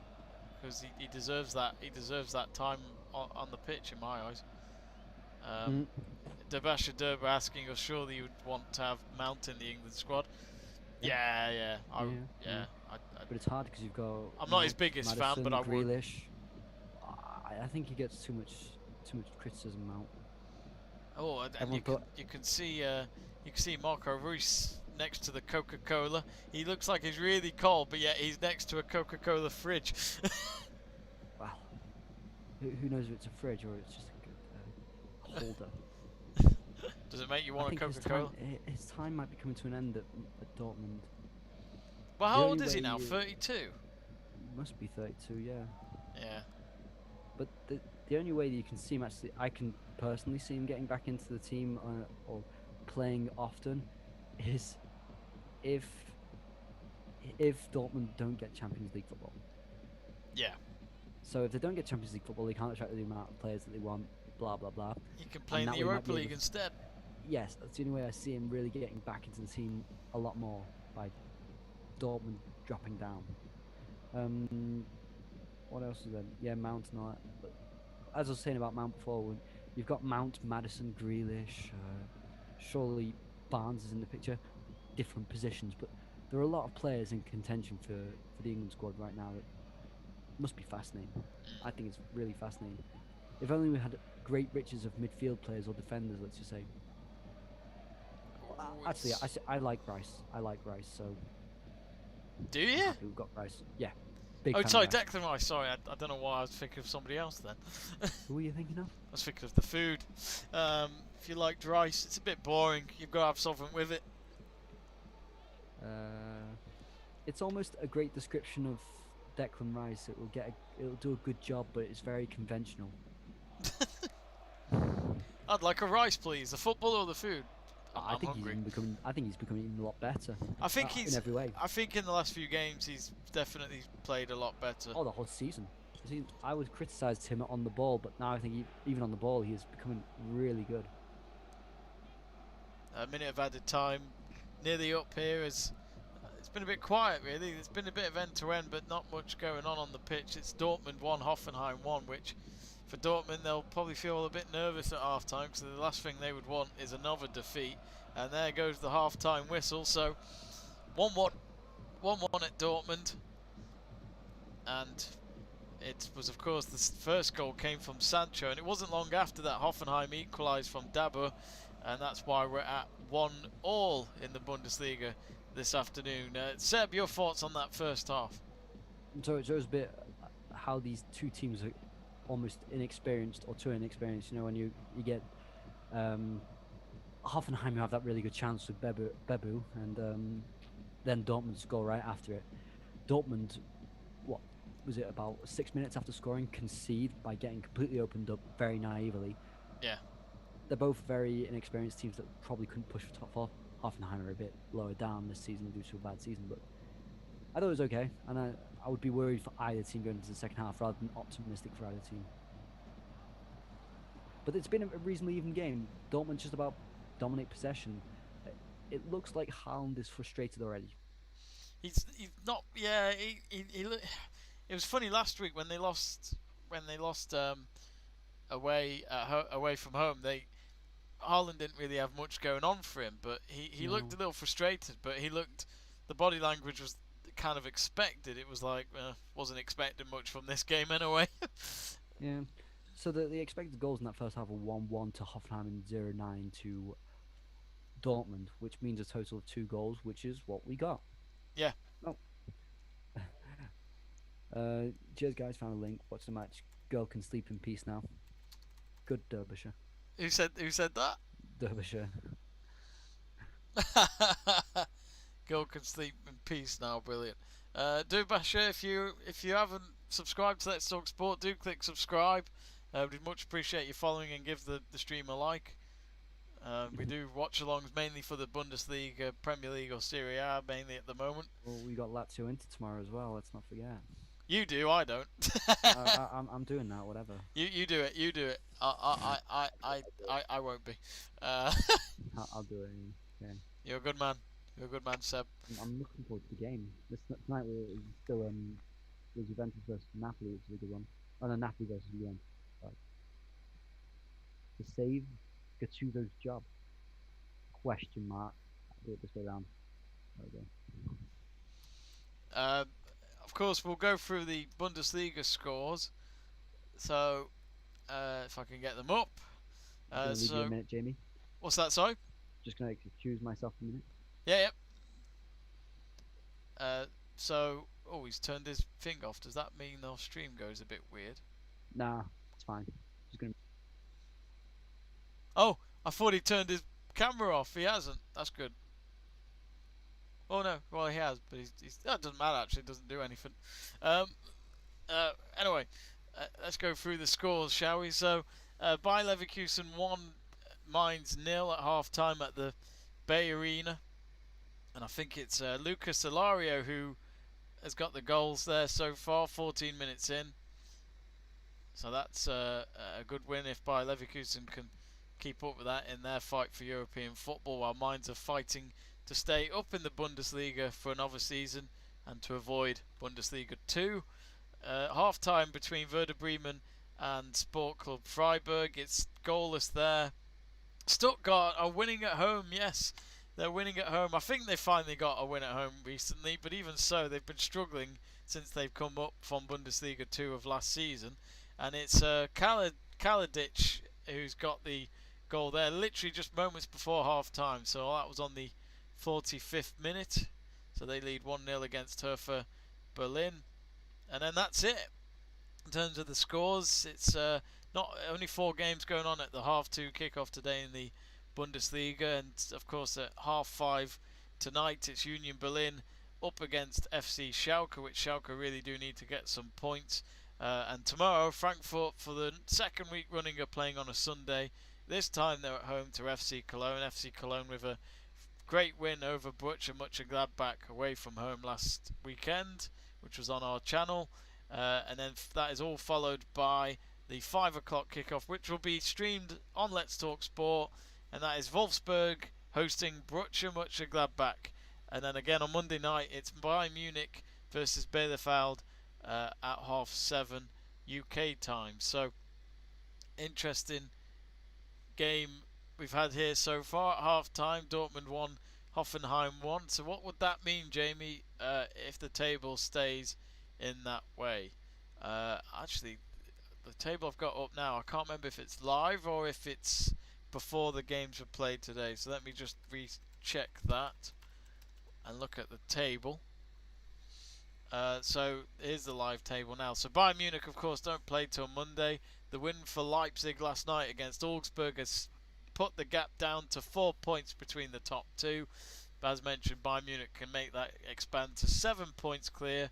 because he deserves that. He deserves that time on the pitch in my eyes. Debasha Derba asking us, surely you would want to have Mount in the England squad. Yeah. But it's hard because you've got. I'm not his biggest fan, but I would. Grealish. I think he gets too much criticism, Mount. Oh, and you can see Marco Reus next to the Coca-Cola. He looks like he's really cold, but yet he's next to a Coca-Cola fridge. Well, who knows if it's a fridge or it's just a holder. Does it make you want a Coca-Cola? His time might be coming to an end at Dortmund. Well, how old is he now? 32? He must be 32, yeah. Yeah. But the only way that you can see him actually, I can personally see him getting back into the team or playing often, is if Dortmund don't get Champions League football. Yeah. So if they don't get Champions League football, they can't attract the amount of players that they want. Blah blah blah. You can play in the Europa League instead. Yes, that's the only way I see him really getting back into the team a lot more, by Dortmund dropping down. What else is there? Yeah, Mount and all that. But as I was saying about Mount before, you've got Mount, Maddison, Grealish, surely Barnes is in the picture. Different positions, but there are a lot of players in contention for the England squad right now. It must be fascinating. I think it's really fascinating. If only we had great riches of midfield players or defenders, let's just say. Actually, I like Rice. So. Do you? We've got Rice. Yeah. Big Oh, fan sorry, of Rice. Declan Rice. Sorry, I don't know why I was thinking of somebody else then. Who were you thinking of? I was thinking of the food. If you liked rice, it's a bit boring. You've got to have something with it. It's almost a great description of Declan Rice. It'll do a good job, but it's very conventional. I'd like a rice, please. The football or the food? I think he's becoming even a lot better. I think in every way. I think in the last few games he's definitely played a lot better. Oh, the whole season. See, I would criticise him on the ball, but now I think even on the ball, he is becoming really good. A minute of added time, nearly up here. As it's been a bit quiet, really. It's been a bit of end-to-end, but not much going on the pitch. It's Dortmund 1, Hoffenheim 1, which for Dortmund they'll probably feel a bit nervous at half-time, because the last thing they would want is another defeat. And there goes the half-time whistle. So 1-1 at Dortmund, and it was, of course, the first goal came from Sancho, and it wasn't long after that Hoffenheim equalised from Dahoud, and that's why we're at 1-1 in the Bundesliga this afternoon. Seb, your thoughts on that first half? So it shows a bit how these two teams are almost inexperienced or too inexperienced. You know, when you get Hoffenheim, you have that really good chance with Bebu, and then Dortmund score right after it. Dortmund, what was it, about 6 minutes after scoring, concede by getting completely opened up very naively. Yeah. They're both very inexperienced teams that probably couldn't push for top four. Hoffenheim are a bit lower down this season due to a bad season, but I thought it was okay, and I would be worried for either team going into the second half rather than optimistic for either team. But it's been a reasonably even game. Dortmund just about dominate possession. It looks like Haaland is frustrated already. He's not. Yeah, it was funny last week when they lost away from home. Haaland didn't really have much going on for him, but he looked a little frustrated. But the body language was kind of expected. It was like, wasn't expecting much from this game anyway. Yeah. So the expected goals in that first half were 1-1 to Hoffenheim and 0-9 to Dortmund, which means a total of 2 goals, which is what we got. Yeah. Oh. Cheers, guys. Found a link. Watch the match. Girl can sleep in peace now. Good Derbyshire. Who said that? Derbyshire. Girl can sleep in peace now. Brilliant. Derbyshire, if you haven't subscribed to Let's Talk Sport, do click subscribe. We'd much appreciate you following and give the stream a like. We do watch-alongs mainly for the Bundesliga, Premier League or Serie A mainly at the moment. Well, we got Lazio Inter tomorrow as well. Let's not forget. You do, I don't. I'm doing that. Whatever. You do it. You do it. I won't be. I'll do it. Okay. You're a good man. You're a good man, Seb. I'm looking forward to the game. Tonight we're still the Juventus versus Napoli, which is a good one. Oh no, Napoli versus Lyon. Right. To save Gattuso's job? Question mark. I'll do it this way around. There we go. Of course, we'll go through the Bundesliga scores. So, if I can get them up. Leave you a minute, Jamie. What's that? Sorry. Just gonna excuse myself a minute. Yeah. So, he's turned his thing off. Does that mean our stream goes a bit weird? Nah, it's fine. Just gonna. Oh, I thought he turned his camera off. He hasn't. That's good. Oh no, well he has, but he's that doesn't matter actually. It doesn't do anything. Anyway, let's go through the scores, shall we? So, Bayer Leverkusen 1, Mainz 0 at half time at the Bay Arena, and I think it's Lucas Alario who has got the goals there so far. 14 minutes in, so that's a good win if Bayer Leverkusen can keep up with that in their fight for European football, while Mainz are fighting to stay up in the Bundesliga for another season and to avoid Bundesliga 2. Half time between Werder Bremen and Sport Club Freiburg. It's goalless there. Stuttgart are winning at home. Yes, they're winning at home. I think they finally got a win at home recently, but even so, they've been struggling since they've come up from Bundesliga 2 of last season. And it's Kaladic who's got the goal there, literally just moments before half time. So that was on the 45th minute. So they lead 1-0 against Hertha Berlin. And then that's it. In terms of the scores, it's not only 4 games going on at the half-2 kickoff today in the Bundesliga. And of course at half-5 tonight, it's Union Berlin up against FC Schalke, which Schalke really do need to get some points. And tomorrow, Frankfurt, for the second week running, are playing on a Sunday. This time they're at home to FC Cologne. FC Cologne with a great win over Borussia Mönchengladbach away from home last weekend, which was on our channel. and then that is all followed by the 5 o'clock kickoff, which will be streamed on Let's Talk Sport, and that is Wolfsburg hosting Borussia Mönchengladbach. And then again on Monday night, it's Bayern Munich versus Bielefeld at 7:30 UK time. So, interesting game we've had here so far. At half time, Dortmund 1, Hoffenheim 1. So what would that mean, Jamie, if the table stays in that way? Actually, the table I've got up now, I can't remember if it's live or if it's before the games were played today. So let me just recheck that and look at the table. So here's the live table now. So Bayern Munich, of course, don't play till Monday. The win for Leipzig last night against Augsburg has put the gap down to 4 points between the top two. But as mentioned, Bayern Munich can make that expand to 7 points clear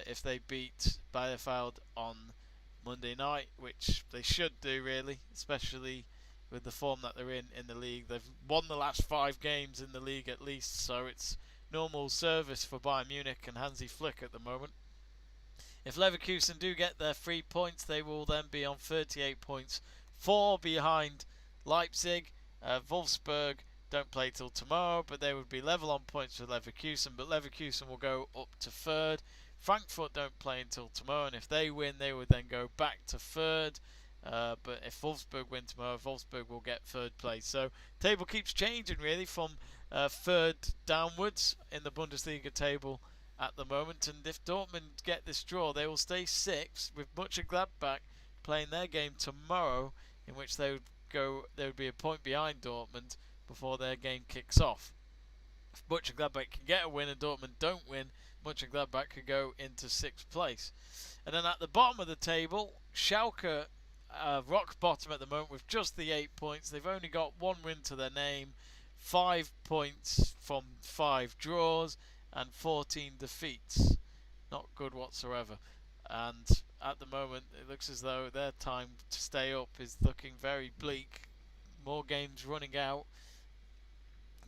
if they beat Bielefeld on Monday night, which they should do really, especially with the form that they're in the league. They've won the last 5 games in the league at least, so it's normal service for Bayern Munich and Hansi Flick at the moment. If Leverkusen do get their 3 points, they will then be on 38 points, 4 behind Leipzig. Wolfsburg don't play till tomorrow, but they would be level on points with Leverkusen, but Leverkusen will go up to 3rd. Frankfurt don't play until tomorrow, and if they win, they would then go back to 3rd. But if Wolfsburg win tomorrow, Wolfsburg will get 3rd place. So table keeps changing really from 3rd downwards in the Bundesliga table at the moment. And if Dortmund get this draw, they will stay 6th with Mönchengladbach playing their game tomorrow, in which they would be a point behind Dortmund before their game kicks off. If Mönchengladbach can get a win and Dortmund don't win, Mönchengladbach could go into 6th place. And then at the bottom of the table, Schalke rock bottom at the moment with just the 8 points. They've only got 1 win to their name, 5 points from 5 draws and 14 defeats. Not good whatsoever. And at the moment it looks as though their time to stay up is looking very bleak. More games running out.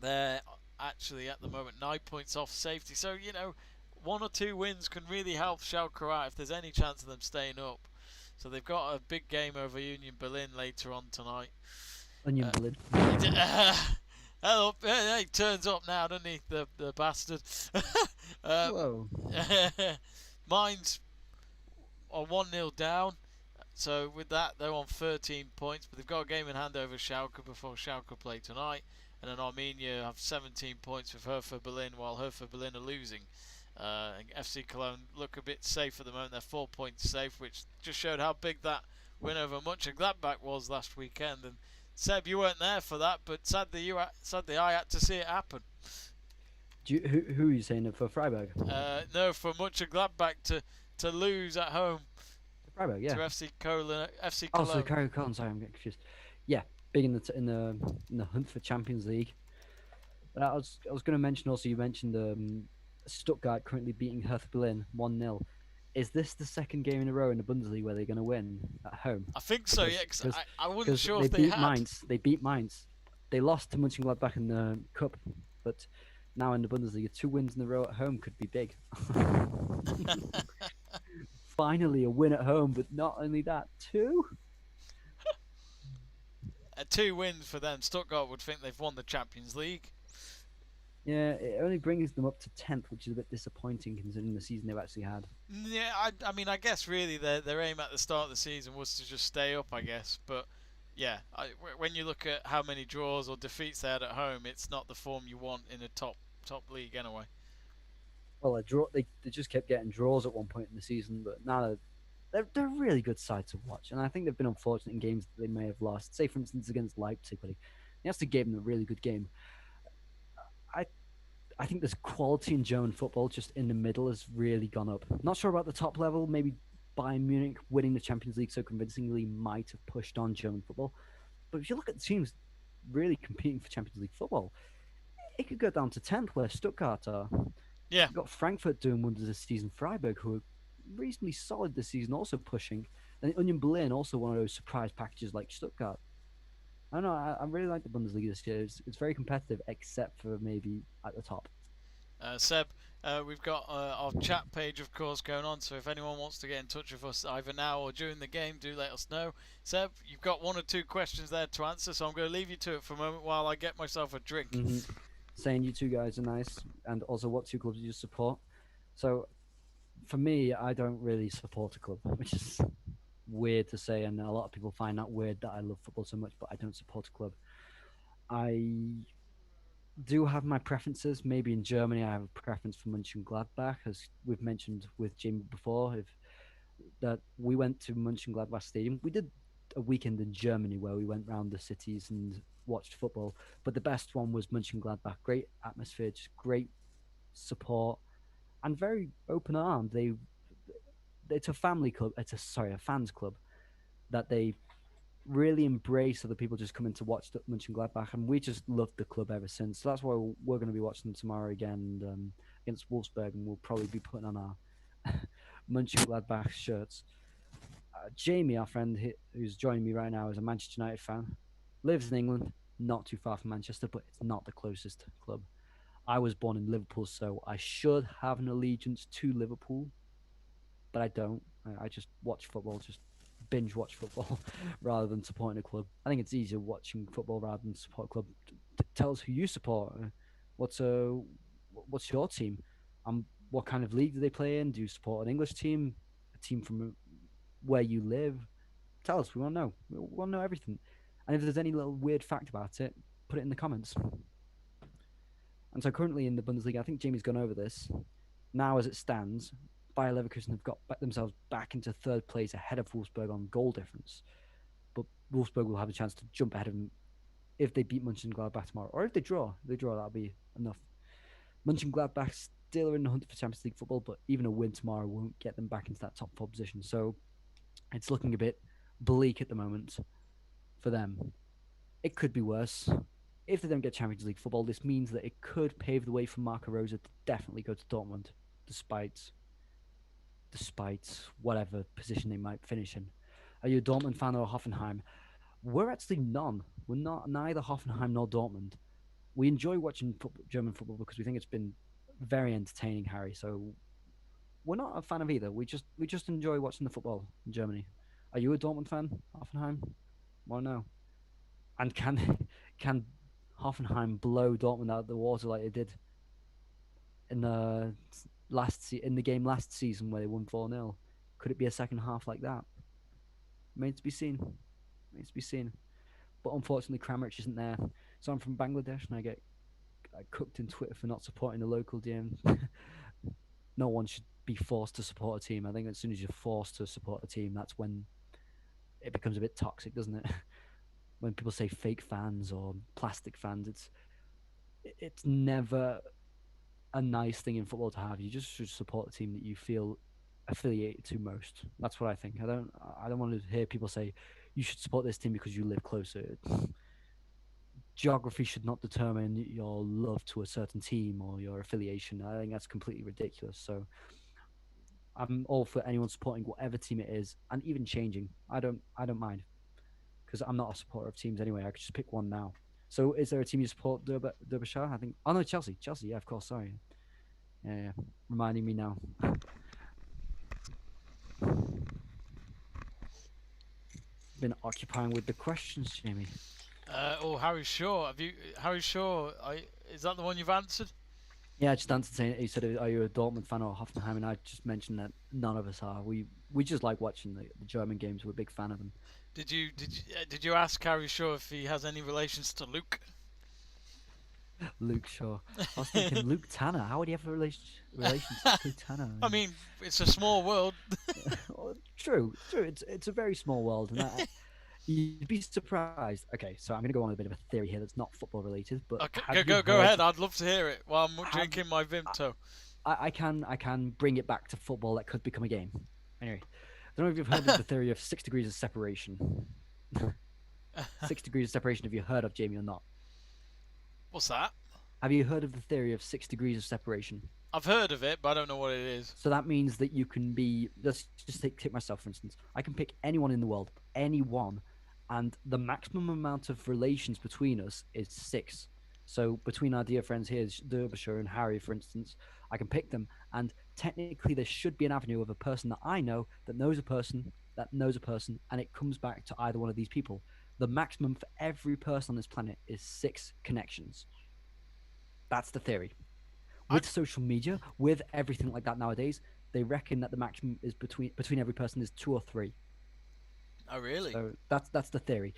They're actually at the moment 9 points off safety. So, 1 or 2 wins can really help Schalke out if there's any chance of them staying up. So they've got a big game over Union Berlin later on tonight. Union Berlin. Hello, he turns up now, doesn't he? The bastard. Whoa. Mainz are 1-0 down. So with that, they're on 13 points. But they've got a game in hand over Schalke before Schalke play tonight. And then Arminia have 17 points with Hertha Berlin, while Hertha Berlin are losing. FC Cologne look a bit safe at the moment. They're 4 points safe, which just showed how big that win over Mönchengladbach was last weekend. And Seb, you weren't there for that, but sadly I had to see it happen. Who are you saying for Freiburg? No, for Mönchengladbach to lose at home. Freiburg, yeah. To FC Cologne. Oh, so Cologne. Sorry, I'm getting confused. Yeah, big in the hunt for Champions League. But I was going to mention also. You mentioned Stuttgart currently beating Hertha Berlin 1-0. Is this the second game in a row in the Bundesliga where they're going to win at home? I think so, yeah. Because I wasn't sure if they had. They beat Mainz. They lost to Mönchengladbach in the Cup, but now in the Bundesliga, 2 wins in a row at home could be big. Finally, a win at home, but not only that, 2. 2 wins for them. Stuttgart would think they've won the Champions League. Yeah, it only brings them up to 10th, which is a bit disappointing considering the season they've actually had. Yeah, I mean, I guess really their aim at the start of the season was to just stay up, I guess. But yeah, when you look at how many draws or defeats they had at home, it's not the form you want in a top league anyway. Well, they just kept getting draws at one point in the season, but now they're a really good side to watch. And I think they've been unfortunate in games that they may have lost. Say, for instance, against Leipzig, but he actually gave them a really good game. I think there's quality in German football just in the middle has really gone up. Not sure about the top level. Maybe Bayern Munich winning the Champions League so convincingly might have pushed on German football. But if you look at the teams really competing for Champions League football, it could go down to 10th where Stuttgart are. Yeah. You've got Frankfurt doing wonders this season. Freiburg, who are reasonably solid this season, also pushing. And Union Berlin, also one of those surprise packages like Stuttgart. I don't know. I really like the Bundesliga this year. It's very competitive, except for maybe at the top. Seb, We've got our chat page, of course, going on. So if anyone wants to get in touch with us either now or during the game, do let us know. Seb, you've got one or two questions there to answer, so I'm going to leave you to it for a moment while I get myself a drink. Saying you two guys are nice, and also what two clubs do you support? So, for me, I don't really support a club, which is weird to say, and a lot of people find that weird that I love football so much, but I don't support a club. I do have my preferences. Maybe in Germany, I have a preference for Mönchengladbach, as we've mentioned with Jamie before. If that we went to Mönchengladbach Stadium, we did a weekend in Germany where we went around the cities and watched football. But the best one was Mönchengladbach. Great atmosphere, just great support, and very open armed. It's a family club. A fans club that they really embrace other people just coming to watch Mönchengladbach, and we just loved the club ever since. So that's why we're going to be watching them tomorrow again against Wolfsburg, and we'll probably be putting on our Mönchengladbach shirts. Jamie, our friend who's joining me right now, is a Manchester United fan, lives in England, not too far from Manchester, but it's not the closest club. I was born in Liverpool, so I should have an allegiance to Liverpool, but I don't. I just watch football, just binge watch football rather than supporting a club. I think it's easier watching football rather than support a club. Tell us who you support. What's your team? What kind of league do they play in? Do you support an English team, a team from where you live? Tell us. We want to know. We want to know everything. And if there's any little weird fact about it, put it in the comments. And so currently in the Bundesliga, I think Jamie's gone over this. Now, as it stands, Bayer Leverkusen have got themselves back into third place ahead of Wolfsburg on goal difference. But Wolfsburg will have a chance to jump ahead of them if they beat Mönchengladbach tomorrow. Or if they draw. That'll be enough. Mönchengladbach still are in the hunt for Champions League football, but even a win tomorrow won't get them back into that top 4 position. So it's looking a bit bleak at the moment for them. It could be worse. If they don't get Champions League football, this means that it could pave the way for Marco Rose to definitely go to Dortmund, despite whatever position they might finish in. Are you a Dortmund fan or a Hoffenheim? We're actually none. We're neither Hoffenheim nor Dortmund. We enjoy watching German football because we think it's been very entertaining, Harry. So we're not a fan of either. We just enjoy watching the football in Germany. Are you a Dortmund fan, Hoffenheim? Well, no. And can Hoffenheim blow Dortmund out of the water like they did in the game last season where they won 4-0? Could it be a second half like that? Remains to be seen. But unfortunately, Kramaric isn't there. So I'm from Bangladesh, and I get cooked in Twitter for not supporting the local team. No one should be forced to support a team. I think as soon as you're forced to support a team, that's when it becomes a bit toxic, doesn't it? When people say fake fans or plastic fans, it's never a nice thing in football to have. You just should support a team that you feel affiliated to most. That's what I think. I don't want to hear people say you should support this team because you live closer. Geography should not determine your love to a certain team or your affiliation. I think that's completely ridiculous. So I'm all for anyone supporting whatever team it is, and even changing. I don't mind, because I'm not a supporter of teams anyway. I could just pick one now. So is there a team you support, Derbyshire? I think. Oh no, Chelsea. Yeah, of course. Sorry. Yeah. Reminding me now. Been occupying with the questions, Jamie. Harry Shaw. Is that the one you've answered? Yeah, I just answered saying, he said, are you a Dortmund fan or a Hoffenheim? And I just mentioned that none of us are. We just like watching the German games. We're a big fan of them. Did you ask Harry Shaw if he has any relations to Luke? Luke Shaw. I was thinking Luke Tanner. How would he have a relationship to Luke Tanner? I mean, it's a small world. True. It's a very small world, and you'd be surprised. Okay, so I'm going to go on a bit of a theory here that's not football related, but okay, go ahead. I'd love to hear it while I'm drinking my Vimto. I can bring it back to football. That could become a game. Anyway, I don't know if you've heard of the theory of 6 degrees of separation. 6 degrees of separation. Have you heard of, Jamie, or not? What's that? Have you heard of the theory of 6 degrees of separation? I've heard of it, but I don't know what it is. So that means that you can be... Let's just take myself, for instance. I can pick anyone in the world, anyone, and the maximum amount of relations between us is 6. So between our dear friends here, Derbyshire and Harry, for instance, I can pick them, and technically there should be an avenue of a person that I know that knows a person that knows a person, and it comes back to either one of these people. The maximum for every person on this planet is 6 connections. That's the theory. With social media, with everything like that nowadays, they reckon that the maximum is between every person is 2 or 3. Oh, really? So that's the theory.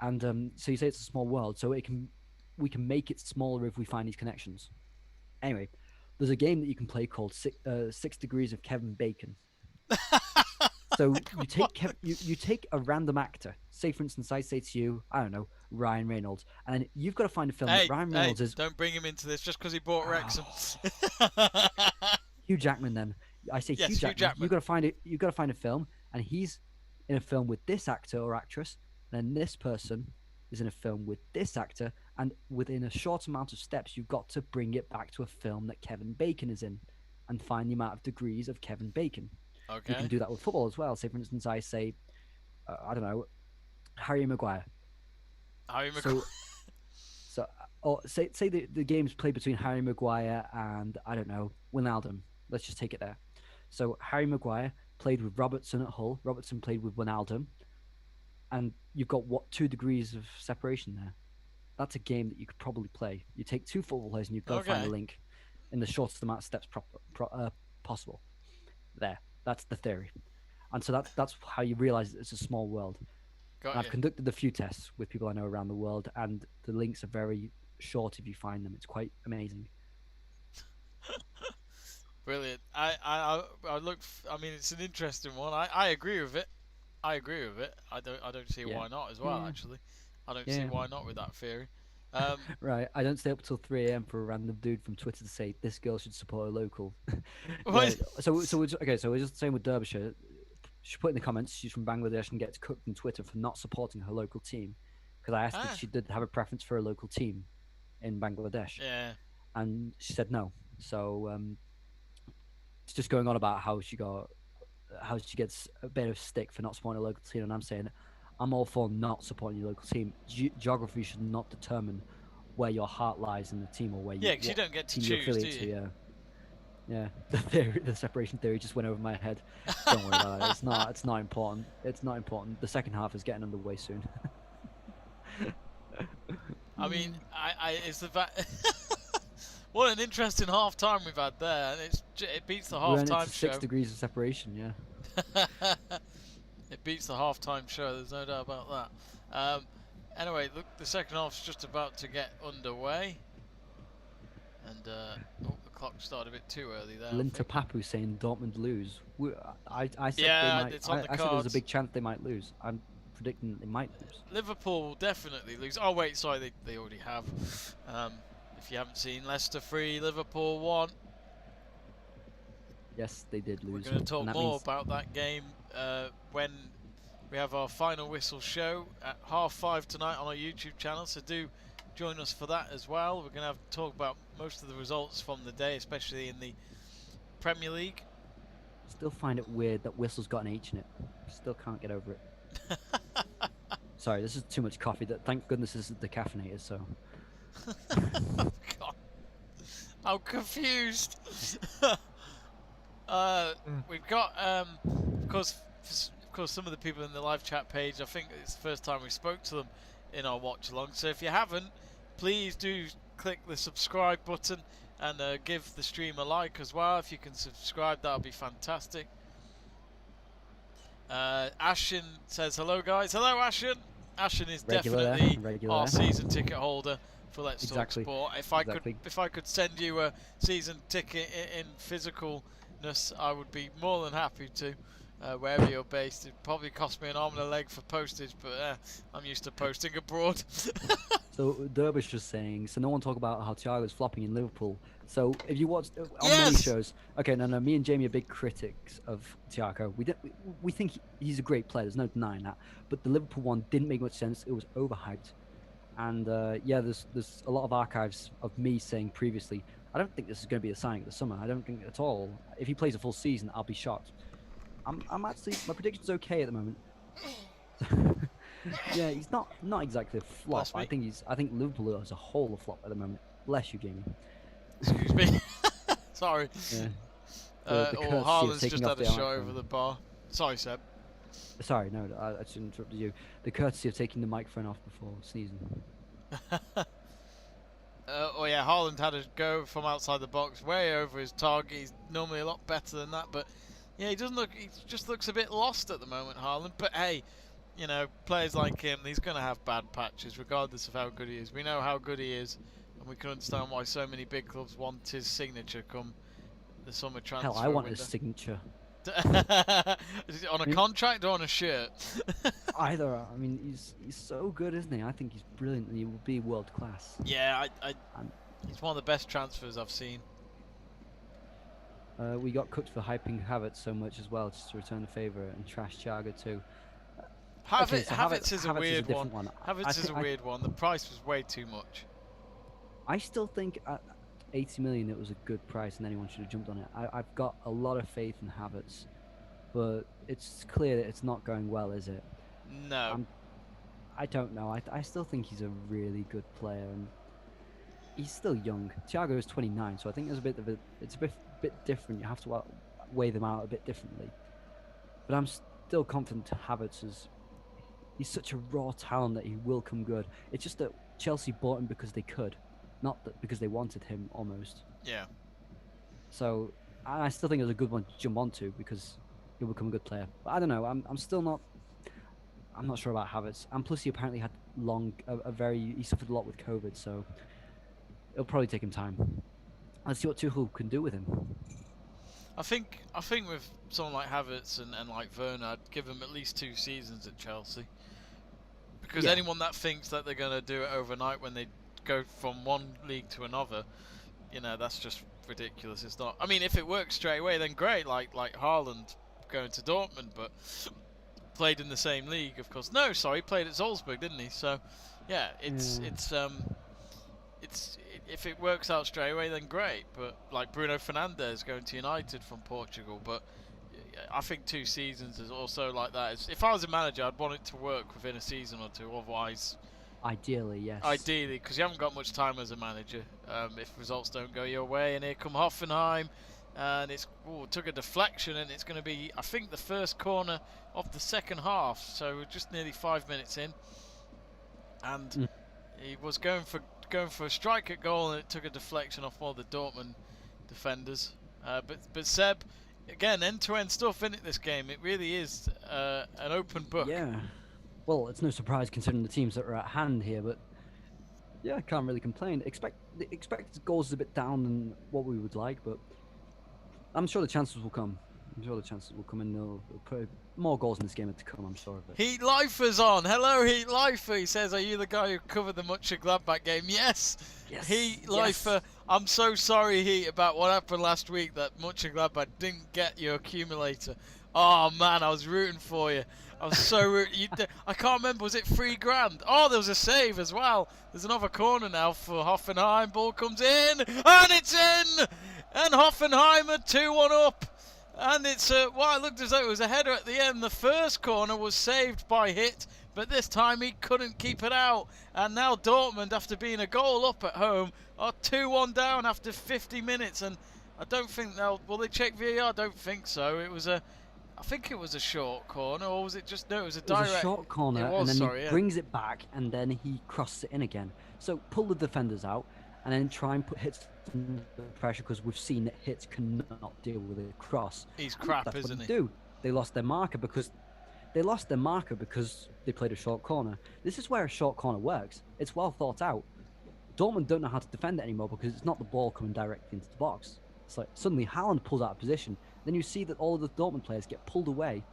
And so you say it's a small world, so we can make it smaller if we find these connections. Anyway, there's a game that you can play called 6 Degrees of Kevin Bacon. So you take a random actor. Say, for instance, I say to you, I don't know, Ryan Reynolds, and you've got to find a film that Ryan Reynolds is. Don't bring him into this just because he bought Wrexham. Hugh Jackman. Then I say yes, Hugh Jackman. You've got to find it. You've got to find a film, and he's in a film with this actor or actress, and then this person is in a film with this actor, and within a short amount of steps, you've got to bring it back to a film that Kevin Bacon is in, and find the amount of degrees of Kevin Bacon. Okay. You can do that with football as well. Say, for instance, I say, I don't know, Harry Maguire. Or say the game's played between Harry Maguire and, I don't know, Wijnaldum. Let's just take it there. So Harry Maguire played with Robertson at Hull. Robertson played with Wijnaldum. And you've got, 2 degrees of separation there. That's a game that you could probably play. You take 2 football players and you've got to find a link in the shortest amount of steps possible. There. That's the theory. And so that's how you realize it's a small world. I've conducted a few tests with people I know around the world, and the links are very short if you find them. It's quite amazing. Brilliant. I look. I mean, it's an interesting one. I agree with it. I don't see why not as well. Actually, I don't see why not with that theory. Right. I don't stay up till 3 a.m. for a random dude from Twitter to say this girl should support a local. So we're just saying with Derbyshire. She put in the comments she's from Bangladesh and gets cooked on Twitter for not supporting her local team, because I asked if she did have a preference for a local team in Bangladesh. Yeah. And she said no. So it's just going on about how she gets a bit of stick for not supporting a local team, and I'm saying I'm all for not supporting your local team. Geography should not determine where your heart lies in the team or where because you don't get to choose, do you? Yeah. The separation theory just went over my head. Don't worry about it. It's not important. It's not important. The second half is getting underway soon. I mean, it's the fact. What an interesting half time we've had there, and it beats the half time show. 6 degrees of separation, yeah. It beats the half time show. There's no doubt about that. Anyway, look, the second half's just about to get underway, and the clock started a bit too early there. Linter Papu saying Dortmund lose. I said it's on the I said there's a big chance they might lose. I'm predicting they might lose. Liverpool will definitely lose. Oh wait, sorry, they already have. If you haven't seen, Leicester 3, Liverpool 1. Yes, they did lose. We're going to talk more about that game when we have our final whistle show at 5:30 tonight on our YouTube channel. So do join us for that as well. We're going to talk about most of the results from the day, especially in the Premier League. Still find it weird that whistle's got an H in it. Still can't get over it. Sorry, this is too much coffee. Thank goodness this is decaffeinated, so... God. I'm confused. We've got, of course, some of the people in the live chat page, I think it's the first time we spoke to them in our watch along. So if you haven't, please do click the subscribe button and give the stream a like as well. If you can subscribe, that would be fantastic. Ashen says hello, guys. Hello, Ashen. Ashen is definitely our season ticket holder for Let's Talk Sport. If I could send you a season ticket in physicalness, I would be more than happy to. Wherever you're based, it'd probably cost me an arm and a leg for postage, but I'm used to posting abroad. So Derbysh was saying, so no one talk about how Thiago's flopping in Liverpool. So if you watch on many shows, okay, no, me and Jamie are big critics of Thiago. We think he's a great player. There's no denying that. But the Liverpool one didn't make much sense. It was overhyped, and there's a lot of archives of me saying previously, I don't think this is going to be a signing of the summer. I don't think at all. If he plays a full season, I'll be shocked. I'm actually, my prediction's okay at the moment. Yeah, he's not exactly a flop. I think Liverpool as a whole a flop at the moment. Bless you, Jamie. Excuse me. Sorry. Yeah. The Or courtesy of Haaland's taking just off had a the shot microphone. over the bar. Sorry, Seb. Sorry, no, I just interrupted you. The courtesy of taking the microphone off before sneezing. Oh yeah, Haaland had a go from outside the box, way over his target. He's normally a lot better than that, but yeah, he doesn't look. He just looks a bit lost at the moment, Haaland. But hey, you know, players like him, he's going to have bad patches, regardless of how good he is. We know how good he is, and we can understand why so many big clubs want his signature come the summer transfer Hell, I want window. his signature. Is it on a contract or on a shirt? Either. I mean, he's so good, isn't he? I think he's brilliant, and he will be world class. Yeah, he's one of the best transfers I've seen. We got cooked for hyping Havertz so much as well, just to return the favour, and trash Thiago too. Havertz is a weird different one. Havertz is a weird one. The price was way too much. I still think at 80 million it was a good price, and anyone should have jumped on it. I've got a lot of faith in Havertz, but it's clear that it's not going well, is it? No. I don't know. I still think he's a really good player, and he's still young. Thiago is 29, so I think it's a bit different. You have to weigh them out a bit differently. But I'm still confident Havertz is. He's such a raw talent that he will come good. It's just that Chelsea bought him because they could, not that because they wanted him almost. Yeah. So I still think it's a good one to jump onto because he'll become a good player. But I don't know. I'm still not. I'm not sure about Havertz. And plus, he apparently had he suffered a lot with COVID, so it'll probably take him time. Let's see what Tuchel can do with him. I think with someone like Havertz and like Werner, I'd give him at least 2 seasons at Chelsea. Because anyone that thinks that they're going to do it overnight when they go from one league to another, you know, that's just ridiculous. It's not. I mean, if it works straight away, then great. Like Haaland going to Dortmund, but played in the same league, of course. No, sorry, played at Salzburg, didn't he? So, yeah, it's if it works out straight away, then great. But like Bruno Fernandes going to United from Portugal, but I think 2 seasons is also like that. If I was a manager, I'd want it to work within a season or 2. Otherwise, ideally, yes. Ideally, because you haven't got much time as a manager. If results don't go your way, and here come Hoffenheim, and it took a deflection, and it's going to be, I think, the first corner of the second half. So we're just nearly 5 minutes in, and he was going for a strike at goal, and it took a deflection off one of the Dortmund defenders. But Seb, again, end-to-end stuff in it this game. It really is an open book. Yeah. Well, it's no surprise considering the teams that are at hand here, but yeah, I can't really complain. The expected goals is a bit down than what we would like, but I'm sure the chances will come. And there'll probably more goals in this game to come, I'm sure of it. Heat Lifer's on. Hello, Heat Lifer. He says, are you the guy who covered the Mönchengladbach game? Yes. Heat Lifer. I'm so sorry, Heat, about what happened last week, that Mönchengladbach didn't get your accumulator. Oh, man, I was rooting for you. I was so rooting. I can't remember, was it $3,000? Oh, there was a save as well. There's another corner now for Hoffenheim. Ball comes in, and it's in! And Hoffenheim are 2-1 up. And it's it looked as though it was a header at the end. The first corner was saved by Hitz, but this time he couldn't keep it out. And now Dortmund, after being a goal up at home, are 2-1 down after 50 minutes. And I don't think will they check VAR? I don't think so. I think it was a short corner, or was it just, no, it was a direct. It was a short corner, and then he brings it back, and then he crosses it in again. So pull the defenders out, and then try and put Hitz under pressure, because we've seen that Hitz cannot deal with a cross. He's crap, isn't he? They lost their marker because they played a short corner. This is where a short corner works. It's well thought out. Dortmund don't know how to defend it anymore because it's not the ball coming directly into the box. It's like suddenly Haaland pulls out of position. Then you see that all of the Dortmund players get pulled away,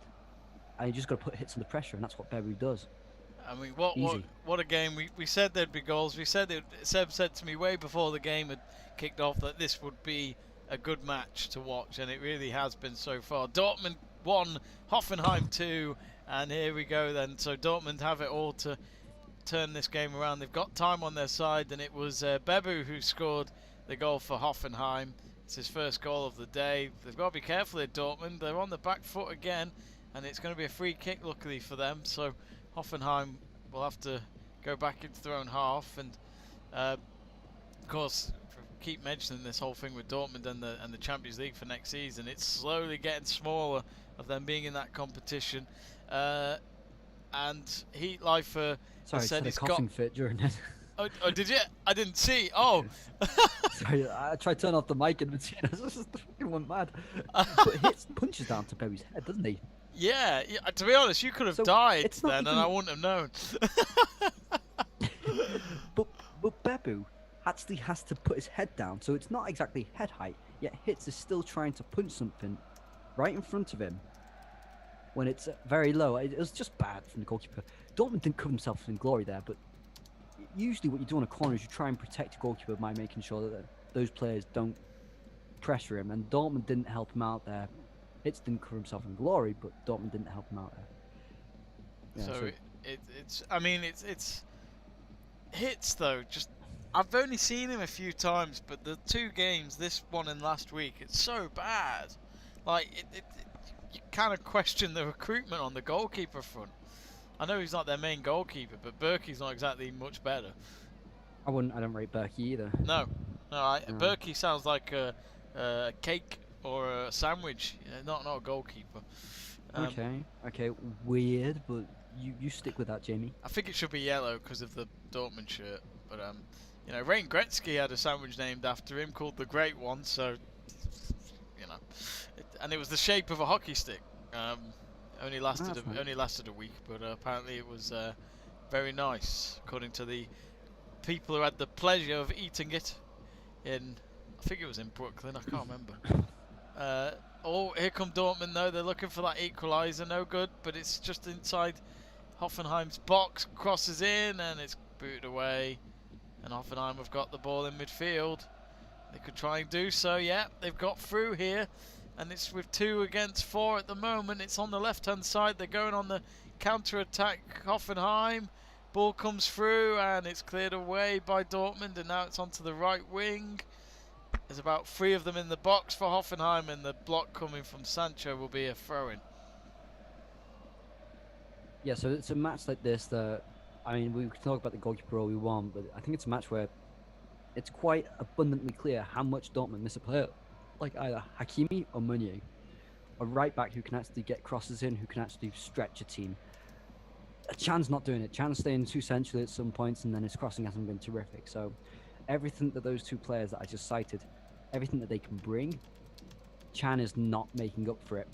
and you just got to put Hitz under pressure, and that's what Bebu does. I mean, what a game. We said there'd be goals. Seb said to me way before the game had kicked off that this would be a good match to watch, and it really has been so far. Dortmund 1, Hoffenheim 2, and here we go then. So Dortmund have it all to turn this game around. They've got time on their side, and it was Bebu who scored the goal for Hoffenheim. It's his first goal of the day. They've got to be careful at Dortmund. They're on the back foot again, and it's going to be a free kick, luckily for them. So Hoffenheim will have to go back into their own half, and of course, keep mentioning this whole thing with Dortmund and the Champions League for next season. It's slowly getting smaller of them being in that competition. And Heatlifer Sorry, said I he's had a got. coughing fit during it. Oh, did you? I didn't see. Oh. Sorry, I tried to turn off the mic and it just fucking went mad. But Hitz punches down to Berry's head, doesn't he? Yeah, to be honest, you could have So died it's not then, and even- I wouldn't have known. But Bebu actually has to put his head down, so it's not exactly head height. Yet Hitz is still trying to punch something right in front of him when it's very low. It was just bad from the goalkeeper. Dortmund didn't cover themselves in glory there, but usually what you do on a corner is you try and protect the goalkeeper by making sure that those players don't pressure him, and Dortmund didn't help him out there. Hitz didn't cover himself in glory, but Dortmund didn't help him out there. Yeah, So it's I mean it's Hitz though. Just I've only seen him a few times, but the 2 games, this one and last week, it's so bad. Like you kind of question the recruitment on the goalkeeper front. I know he's not their main goalkeeper, but Berkey's not exactly much better. I don't rate Berkey either. No. Berkey sounds like a cake or a sandwich, not a goalkeeper. Okay, weird, but you stick with that, Jamie. I think it should be yellow because of the Dortmund shirt, but Wayne Gretzky had a sandwich named after him called the Great One, so and it was the shape of a hockey stick. Only lasted a week, but apparently it was very nice, according to the people who had the pleasure of eating it in, I think it was in Brooklyn, I can't remember. Here come Dortmund though, they're looking for that equalizer, no good, but it's just inside Hoffenheim's box, crosses in and it's booted away, and Hoffenheim have got the ball in midfield. They could try and do so, yeah, they've got through here, and it's with 2 against 4 at the moment. It's on the left hand side, they're going on the counter-attack, Hoffenheim. Ball comes through and it's cleared away by Dortmund, and now it's onto the right wing. There's about 3 of them in the box for Hoffenheim, and the block coming from Sancho will be a throw-in. Yeah, so it's a match like this that, I mean, we can talk about the goalkeeper all we want, but I think it's a match where it's quite abundantly clear how much Dortmund miss a player, like either Hakimi or Meunier, a right back who can actually get crosses in, who can actually stretch a team. Chan's not doing it. Chan's staying too centrally at some points, and then his crossing hasn't been terrific. So everything that those 2 players that I just cited, everything that they can bring, Chan is not making up for it.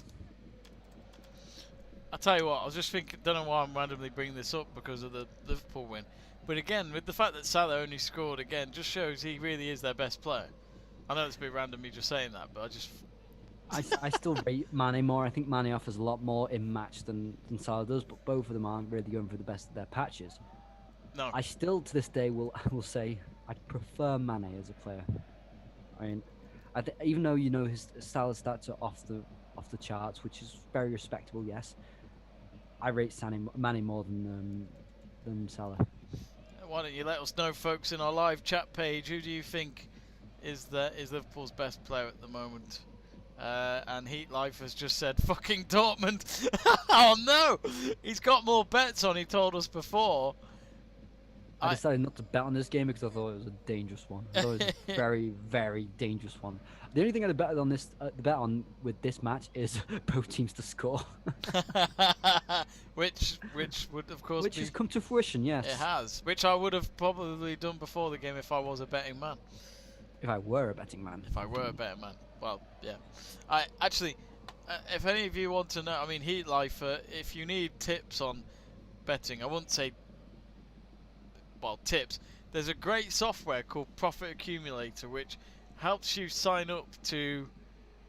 I'll tell you what, I was just thinking, don't know why I'm randomly bringing this up because of the Liverpool win, but again, with the fact that Salah only scored again, just shows he really is their best player. I know it's a bit random me just saying that, but I just... I still rate Mane more. I think Mane offers a lot more in match than Salah does, but both of them aren't really going for the best of their patches. No. I still, to this day, will say I'd prefer Mane as a player. I mean, even though his Salah's stats are off the charts, which is very respectable, yes, I rate Mane more than Salah. Why don't you let us know, folks, in our live chat page, who do you think is Liverpool's best player at the moment? And Heatlife has just said fucking Dortmund. Oh no, he's got more bets on. He told us before. I decided not to bet on this game because I thought it was a dangerous one. I thought it was a very, very dangerous one. The only thing I'd bet on with this match is both teams to score. which would of course has come to fruition. Yes, it has. Which I would have probably done before the game if I was a betting man. If I were a betting man. Well, yeah. I actually, if any of you want to know, I mean, Heatlife, if you need tips on betting, I wouldn't say, tips. There's a great software called Profit Accumulator, which helps you sign up to,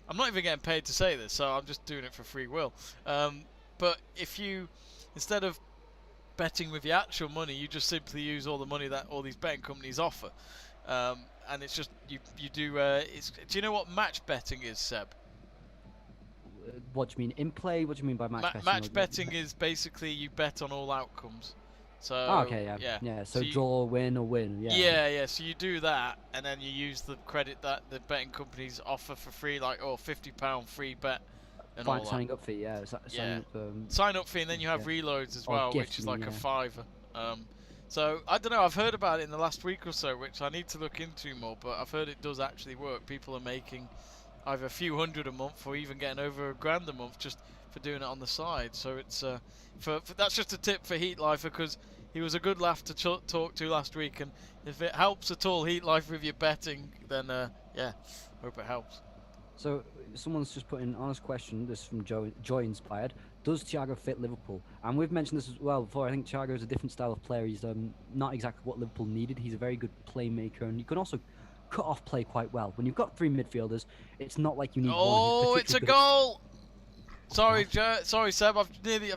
I'm not even getting paid to say this, so I'm just doing it for free will. But if you, instead of betting with your actual money, you just simply use all the money that all these betting companies offer. And it's just you do. Do you know what match betting is, Seb? What do you mean in play? What do you mean by match betting? Match betting is basically you bet on all outcomes. So okay, yeah. So draw, win, or win. Yeah. So you do that, and then you use the credit that the betting companies offer for free, like £50 free bet. And all signing up fee, sign up fee, and then you have reloads as well, which is like a £5. So I don't know. I've heard about it in the last week or so, which I need to look into more. But I've heard it does actually work. People are making either a few hundred a month or even getting over £1,000 a month just for doing it on the side. So it's for that's just a tip for Heat Lifer, because he was a good laugh to talk to last week. And if it helps at all, Heat Lifer, if you're betting, then yeah, hope it helps. So someone's just put in an honest question. This is from Joy Inspired. Does Thiago fit Liverpool? And we've mentioned this as well before. I think Thiago is a different style of player. He's not exactly what Liverpool needed. He's a very good playmaker, and you can also cut off play quite well. When you've got 3 midfielders, it's not like you need one. Oh, it's a goal! Sorry, sorry, Seb. I've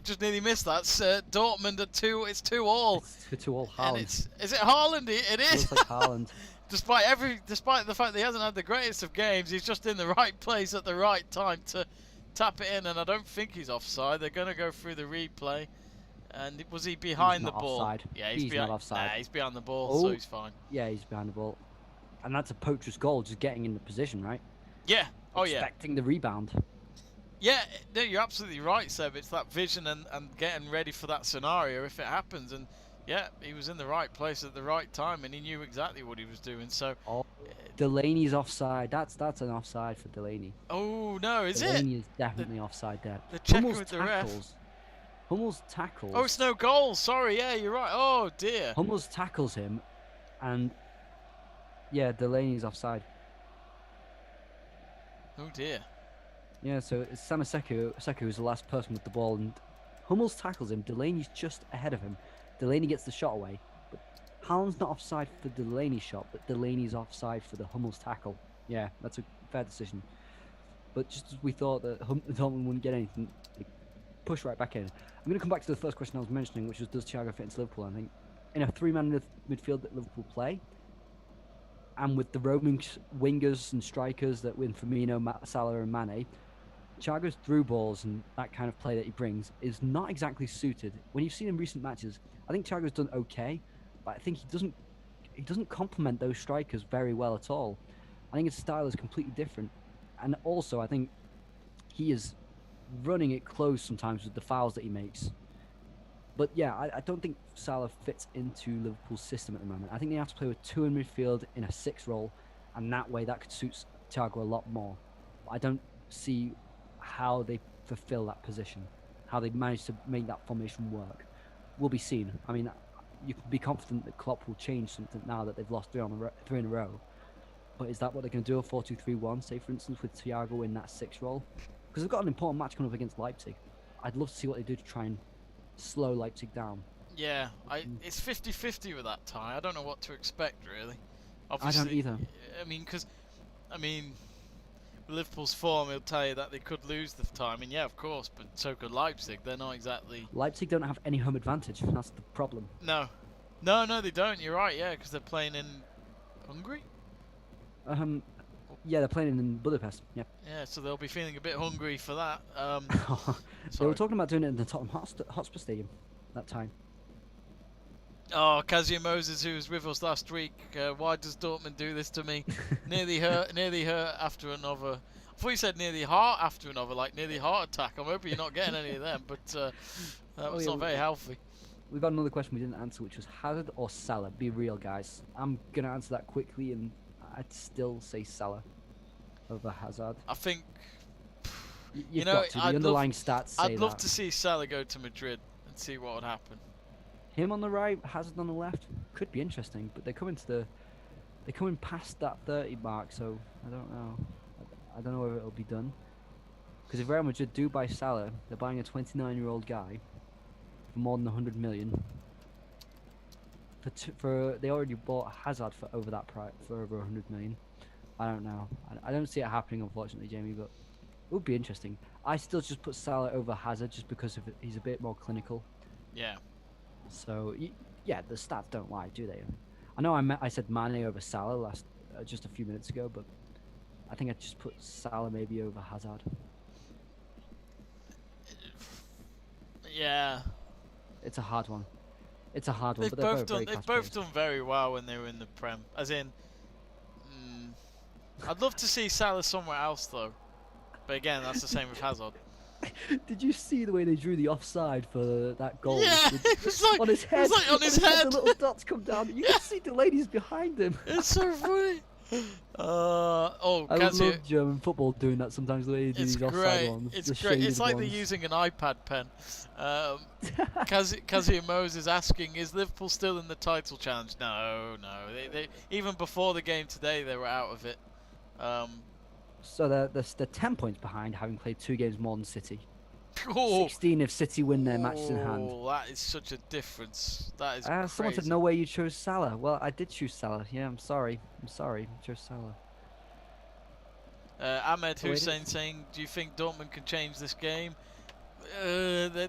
just nearly missed that. It's, Dortmund are 2. It's 2-2. It's 2-2. Haaland. And is it Haaland? It is. Looks like Haaland. Despite the fact that he hasn't had the greatest of games, he's just in the right place at the right time to tap it in, and I don't think he's offside. They're going to go through the replay. And was he behind the ball? Offside. Yeah, he's not offside. Nah, he's behind the ball, so he's fine. Yeah, he's behind the ball. And that's a poacher's goal, just getting in the position, right? Yeah. Oh, yeah. Expecting the rebound. Yeah, no, you're absolutely right, Seb. It's that vision and getting ready for that scenario if it happens. And yeah, he was in the right place at the right time, and he knew exactly what he was doing. So, Delaney's offside. That's an offside for Delaney. Oh no, is Delaney is definitely offside there. The checker Hummels with the tackles. ref. Hummels tackles. Oh, it's no goal. Sorry, yeah, you're right. Oh dear. Hummels tackles him, and yeah, Delaney's offside. Oh dear. Yeah, so it's Samaseko who's the last person with the ball, and Hummels tackles him. Delaney's just ahead of him. Delaney gets the shot away, but Haaland's not offside for the Delaney shot, but Delaney's offside for the Hummels tackle. Yeah, that's a fair decision. But just as we thought that Dortmund wouldn't get anything, they push right back in. I'm going to come back to the first question I was mentioning, which was, does Thiago fit into Liverpool? I think in a 3-man midfield that Liverpool play, and with the roaming wingers and strikers that with Firmino, Salah and Mane, Thiago's through balls and that kind of play that he brings is not exactly suited. When you've seen in recent matches, I think Thiago's done okay, but I think he doesn't complement those strikers very well at all. I think his style is completely different, and also I think he is running it close sometimes with the fouls that he makes. But yeah, I don't think Salah fits into Liverpool's system at the moment. I think they have to play with 2 in midfield in a 6 role, and that way that could suit Thiago a lot more. But I don't see how they fulfill that position, how they manage to make that formation work. Will be seen. I mean, you can be confident that Klopp will change something now that they've lost 3 in a row. But is that what they're going to do, a 4-2-3-1, say for instance, with Thiago in that 6 role? Because they've got an important match coming up against Leipzig. I'd love to see what they do to try and slow Leipzig down. Yeah, it's 50-50 with that tie. I don't know what to expect, really. Obviously, I don't either. I mean, Liverpool's form will tell you that they could lose the tie. I mean, yeah, of course, but so could Leipzig. They're not exactly... Leipzig don't have any home advantage. That's the problem. No, they don't. You're right, yeah, because they're playing in Hungary? Yeah, they're playing in Budapest. Yeah. Yeah, so they'll be feeling a bit hungry for that. They were talking about doing it in the Tottenham Hotspur Stadium that time. Oh, Kazia Moses, who was with us last week. Why does Dortmund do this to me? nearly hurt after another. I thought you said nearly heart after another, like nearly heart attack. I'm hoping you're not getting any of them, but that was not very healthy. We've got another question we didn't answer, which was Hazard or Salah? Be real, guys. I'm going to answer that quickly, and I'd still say Salah over Hazard. I think, You've got to. The underlying stats say I'd love that. to see Salah go to Madrid and see what would happen. Him on the right, Hazard on the left, could be interesting, but they're coming past that 30 mark, so I don't know. I don't know whether it'll be done. Because if Real Madrid do buy Salah, they're buying a 29-year-old guy for more than 100 million. They already bought Hazard for over that price, for over 100 million. I don't know. I don't see it happening, unfortunately, Jamie, but it would be interesting. I still just put Salah over Hazard just because he's a bit more clinical. Yeah. So yeah, the stats don't lie, do they? I know I said Mane over Salah just a few minutes ago, but I think I just put Salah maybe over Hazard. Yeah. It's a hard one. It's a hard one. They've but they've both done very well when they were in the Prem. As in, I'd love to see Salah somewhere else though. But again, that's the same with Hazard. Did you see the way they drew the offside for that goal? Yeah, it was like On his head. It was like on his head. The little dots come down. You can see Delaney's behind him. It's so funny. Oh, I Casio. love German football doing that sometimes. The way they do It's these offside great. ones. It's the great. It's shaded like ones. they're using an iPad pen. Casio Mose is asking, is Liverpool still in the title challenge? No. They even before the game today, they were out of it. So they're 10 points behind, having played 2 games more than City. Oh, 16 if City win their matches in hand. That is such a difference. That is Someone said crazy. no way you chose Salah. Well, I did choose Salah. Yeah, I'm sorry. I chose Salah. Ahmed Oh, wait, Hussein saying, do you think Dortmund can change this game? They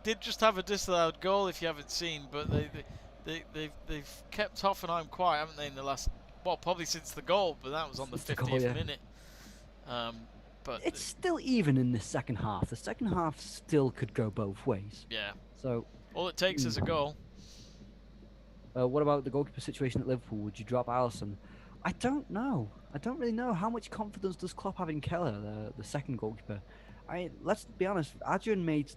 did just have a disallowed goal, if you haven't seen, but they've kept Hoffenheim quiet, haven't they, in the last, well, probably since the goal, but that was on the 50th minute. But It's still even in the second half. The second half still could go both ways. yeah, So, all it takes is a goal. what about the goalkeeper situation at Liverpool? Would you drop Alisson? I don't know. I don't really know. How much confidence does Klopp have in Keller, the second goalkeeper? Let's be honest. Adrian made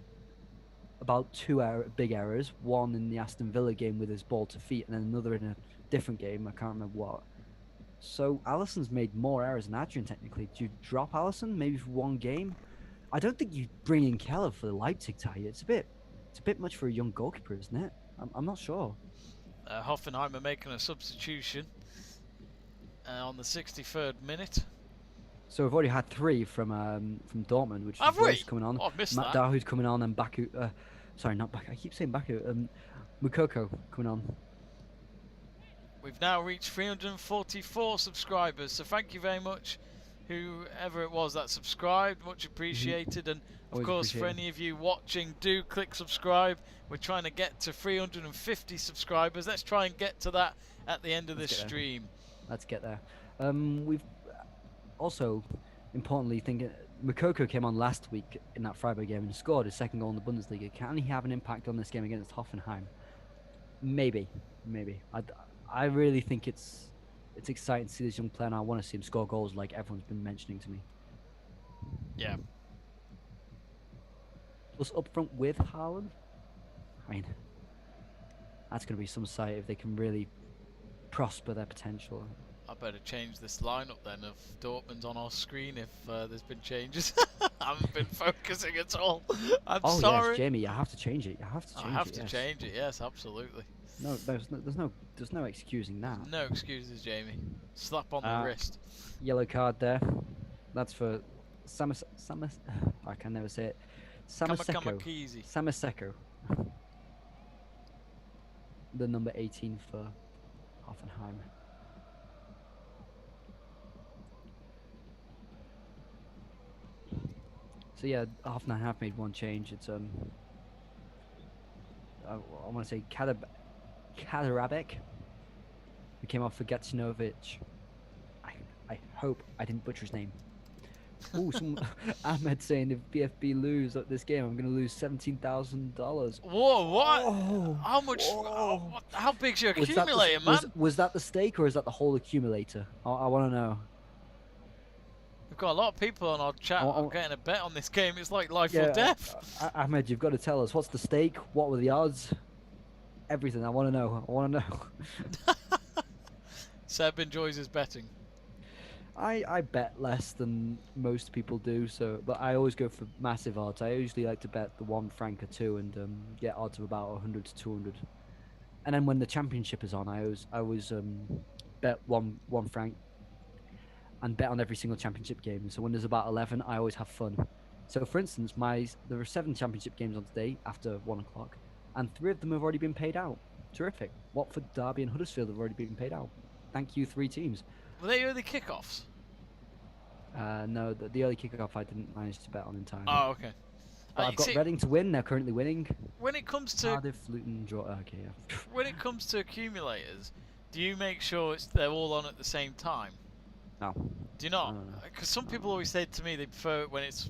about 2 big errors. One in the Aston Villa game with his ball to feet, and then another in a different game. I can't remember what. So Alisson's made more errors than Adrian technically. Do you drop Alisson maybe for 1 game? I don't think you bring in Keller for the Leipzig tie. It's a bit much for a young goalkeeper, isn't it? I'm not sure. Hoffenheim are making a substitution on the 63rd minute. So we've already had 3 from Dortmund, which Have is we? Reus coming on. Oh, I've missed Matt that. Dahoud coming on, and Baku. Sorry, not Baku. I keep saying Baku. Moukoko coming on. We've now reached 344 subscribers, so thank you very much, whoever it was that subscribed. Much appreciated, and of Always course, for appreciated. any of you watching, do click subscribe. We're trying to get to 350 subscribers. Let's try and get to that at the end of this stream. Let's get there. We've also, importantly, thinking Moukoko came on last week in that Freiburg game and scored his 2nd goal in the Bundesliga. Can he have an impact on this game against Hoffenheim? Maybe. I really think it's exciting to see this young player, and I want to see him score goals like everyone's been mentioning to me. Yeah. Plus up front with Haaland. That's going to be some sight if they can really prosper their potential. I better change this lineup then of Dortmund on our screen if there's been changes. I haven't been focusing at all. I'm sorry. Yes, Jamie, you have to change it. I have to change it. Yes, absolutely. No, there's no excusing that. No excuses, Jamie. Slap on the wrist. Yellow card there. That's for I can never say it. Kamakamakizi. Samaseko. The number 18 for Hoffenheim. So yeah, Hoffenheim have made 1 change. It's I want to say Kaderabek, who came off for Gacinovic. I hope I didn't butcher his name. Oh, Ahmed saying if BFB lose at this game, I'm going to lose $17,000. Whoa, what? Oh, how much? oh. How big's your Was that the- accumulator, man? Was that the stake or is that the whole accumulator? I want to know. We've got a lot of people on our chat Oh, getting a bet on this game. It's like life or death. Ahmed, you've got to tell us what's the stake. What were the odds? Everything. I want to know. Seb enjoys his betting. I bet less than most people do, but I always go for massive odds. I usually like to bet the 1 franc or 2 and get odds of about 100 to 200. And then when the championship is on, I always bet one franc and bet on every single championship game. So when there's about 11, I always have fun. So for instance, there are 7 championship games on today after 1 o'clock, and 3 of them have already been paid out. Terrific. Watford, Derby, and Huddersfield have already been paid out. Thank you, 3 teams. Were they early kickoffs? No, the early kickoff I didn't manage to bet on in time. Oh, okay. But I've got Reading to win. They're currently winning. When it comes to Cardiff, Luton, draw. Okay, yeah. when it comes to accumulators, do you make sure they're all on at the same time? No. Do you not? No. Because some people always say to me they prefer it when it's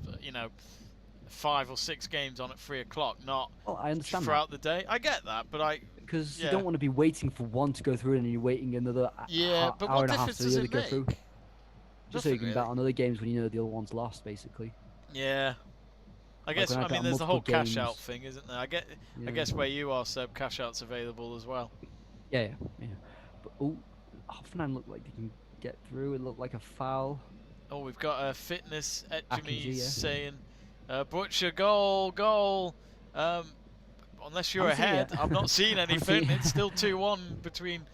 5 or 6 games on at 3 o'clock, not Well, I understand throughout the day. I get that, but because yeah. you don't want to be waiting for one to go through and then you're waiting another yeah, but hour what and a half difference for the does other it to go through. make? Just so you Nothing can bet really. on other games when you know the other one's lost, basically. Yeah. I Like guess, when I I bet mean, on there's the multiple whole cash out games. thing, isn't there? I Yeah. guess where you are, Seb, cash out's available as well. Yeah. But Hoffenheim look like they can get through. It looked like a foul. Oh, we've got a fitness at Jamie Akanji, yeah. saying, Butcher, goal. Um, unless you're Haven't seen it ahead, yet. I've not seen Haven't seen anything. it. It's still 2-1 between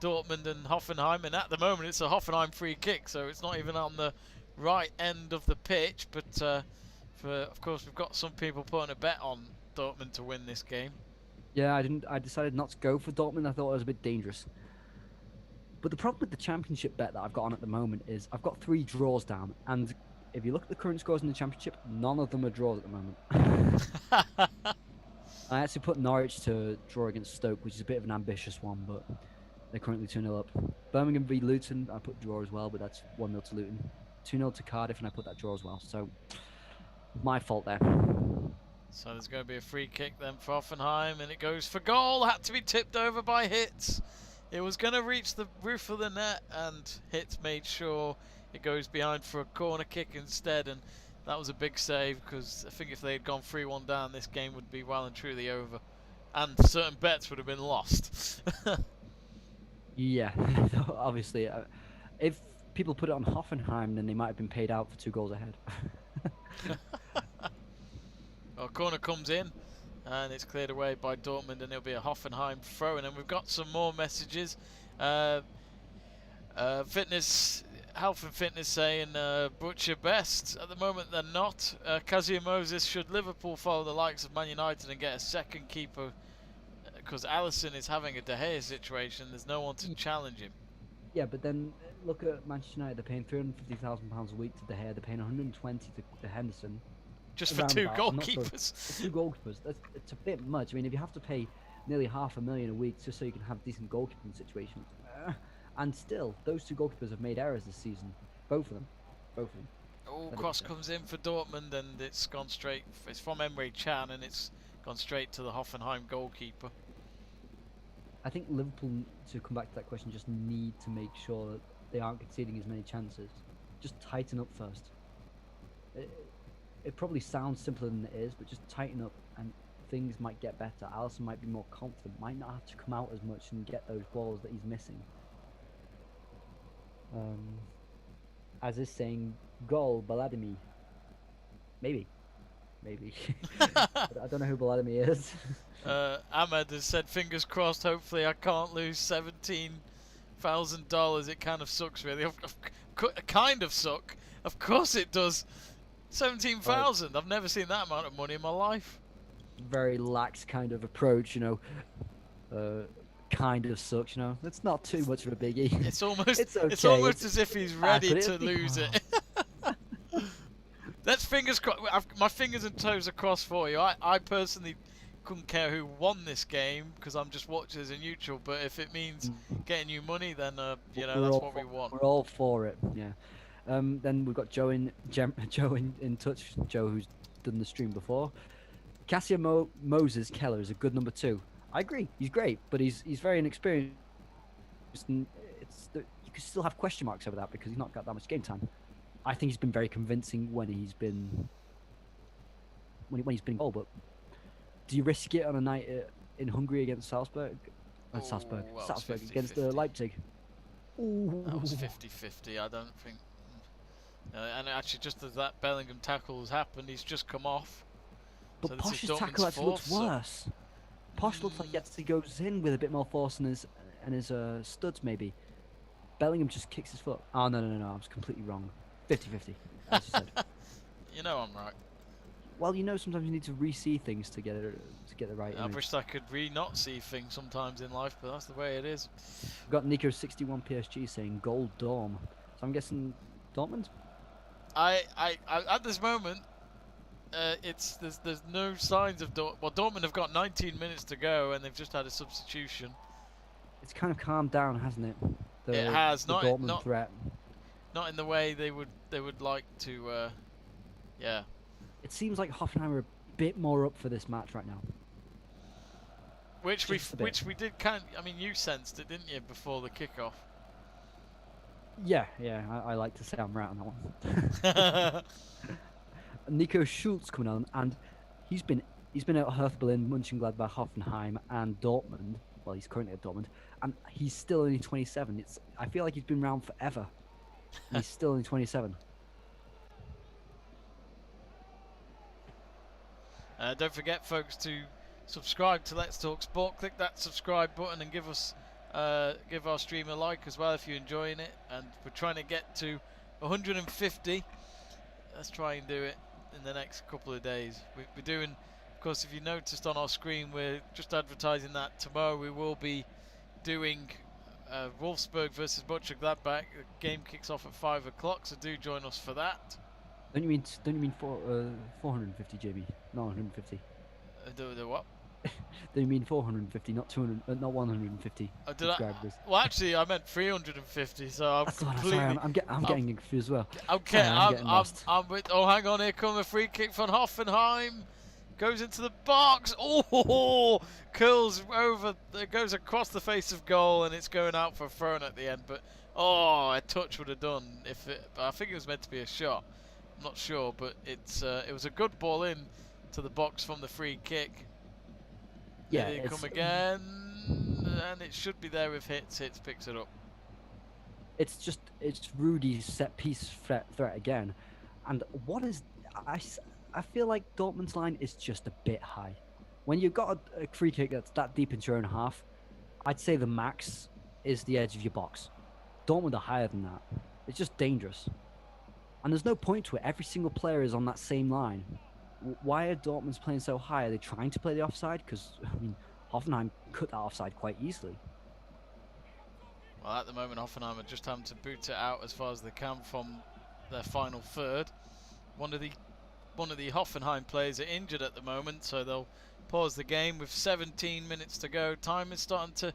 Dortmund and Hoffenheim, and at the moment it's a Hoffenheim free kick, so it's not even on the right end of the pitch. But of course, we've got some people putting a bet on Dortmund to win this game. Yeah, I didn't. I decided not to go for Dortmund. I thought it was a bit dangerous. But the problem with the championship bet that I've got on at the moment is I've got 3 draws down, and if you look at the current scores in the championship, none of them are draws at the moment. I actually put Norwich to draw against Stoke, which is a bit of an ambitious one, but they're currently 2-0 up. Birmingham v Luton, I put draw as well, but that's 1-0 to Luton. 2-0 to Cardiff, and I put that draw as well. So my fault there. So there's going to be a free kick then for Hoffenheim, and it goes for goal. Had to be tipped over by Hitz. It was going to reach the roof of the net, and Hitz made sure it goes behind for a corner kick instead, and that was a big save, because I think if they had gone 3-1 down, this game would be well and truly over, and certain bets would have been lost. Yeah, obviously. If people put it on Hoffenheim, then they might have been paid out for 2 goals ahead. Well, corner comes in, and it's cleared away by Dortmund, and it'll be a Hoffenheim throw. And then we've got some more messages. Fitness, health and fitness saying Butcher best. At the moment, they're not. Kazia Moses, should Liverpool follow the likes of Man United and get a second keeper? Because Alisson is having a De Gea situation. There's no one to challenge him. Yeah, but then look at Manchester United. They're paying £350,000 a week to De Gea. They're paying 120 to Henderson. Just for 2 goalkeepers. 2 goalkeepers. It's a bit much. I mean, if you have to pay nearly $500,000 a week just so you can have decent goalkeeping situation, and still, those 2 goalkeepers have made errors this season. Both of them. Oh, cross comes in for Dortmund, and it's gone straight. It's from Emre Can, and it's gone straight to the Hoffenheim goalkeeper. I think Liverpool, to come back to that question, just need to make sure that they aren't conceding as many chances. Just tighten up first. It probably sounds simpler than it is, but just tighten up and things might get better. Alisson might be more confident, might not have to come out as much and get those balls that he's missing. As is saying, goal, Baladimi. Maybe. I don't know who Baladimi is. Ahmed has said, fingers crossed, hopefully I can't lose $17,000. It kind of sucks, really. Kind of suck. Of course it does. 17,000. I've never seen that amount of money in my life. Very lax kind of approach, you know. Kind of sucks, you know. It's not too much of a biggie. It's almost. It's okay. It's almost as if he's ready but to lose it. Let's fingers crossed. My fingers and toes are crossed for you. I personally couldn't care who won this game because I'm just watching as a neutral. But if it means getting you money, then you know that's what we want. We're all for it. Yeah. Then we've got Joe in touch. Joe, who's done the stream before. Cassia Moses Keller is a good number 2. I agree. He's great, but he's very inexperienced. And you can still have question marks over that because he's not got that much game time. I think he's been very convincing when he's been goal. But do you risk it on a night in Hungary against Salzburg? Salzburg against Leipzig. Ooh. That was 50-50. I don't think. And actually, just as that Bellingham tackle has happened, he's just come off. But so Posh's tackle actually looks worse. Posh looks like he goes in with a bit more force and his studs maybe. Bellingham just kicks his foot. Oh no, I was completely wrong. 50-50, as you said. You know I'm right. Well, you know sometimes you need to re-see things to get it right. I wish I could not see things sometimes in life, but that's the way it is. We've got Nico61 PSG saying goal Dorm. So I'm guessing Dortmund. I at this moment, there's no signs of Dortmund. Well, Dortmund have got 19 minutes to go, and they've just had a substitution. It's kind of calmed down, hasn't it? It has. The Dortmund threat. Not in the way they would like to. Yeah. It seems like Hoffenheim are a bit more up for this match right now. Which we did kind. I mean, you sensed it, didn't you, before the kickoff? Yeah, I like to say I'm right on that one. Nico Schulz coming on, and he's been at Hertha Berlin, Mönchengladbach, Hoffenheim, and Dortmund. Well, he's currently at Dortmund, and he's still only 27. I feel like he's been around forever, and he's still only 27. Don't forget, folks, to subscribe to Let's Talk Sport. Click that subscribe button and give our stream a like as well if you're enjoying it. And we're trying to get to 150. Let's try and do it in the next couple of days. We're doing, of course, if you noticed on our screen, we're just advertising that tomorrow we will be doing Wolfsburg versus Mönchengladbach. The game kicks off at 5 o'clock, so do join us for that. Don't you mean 450, Jamie? Not 150. The what? Don't you mean 450, not 200, not 150 subscribers? Well, actually, I meant 350. So I'm That's completely. I'm getting confused as well. Okay, I'm with. Oh, hang on! Here comes a free kick from Hoffenheim. Goes into the box. Oh, curls over. It goes across the face of goal, and it's going out for a throw-in at the end. But a touch would have done if it. I think it was meant to be a shot. I'm not sure, but it was a good ball in to the box from the free kick. Yeah, Here they come again, and it should be there if Hitz picks it up. It's Rudy's set piece threat again, and what is I feel like Dortmund's line is just a bit high. When you've got a free kick that's that deep into your own half, I'd say the max is the edge of your box. Dortmund are higher than that. It's just dangerous. And there's no point to it. Every single player is on that same line. Why are Dortmund's playing so high? Are they trying to play the offside? Because, I mean, Hoffenheim cut that offside quite easily. Well, at the moment, Hoffenheim are just having to boot it out as far as they can from their final third. One of the Hoffenheim players are injured at the moment, so they'll pause the game with 17 minutes to go. Time is starting to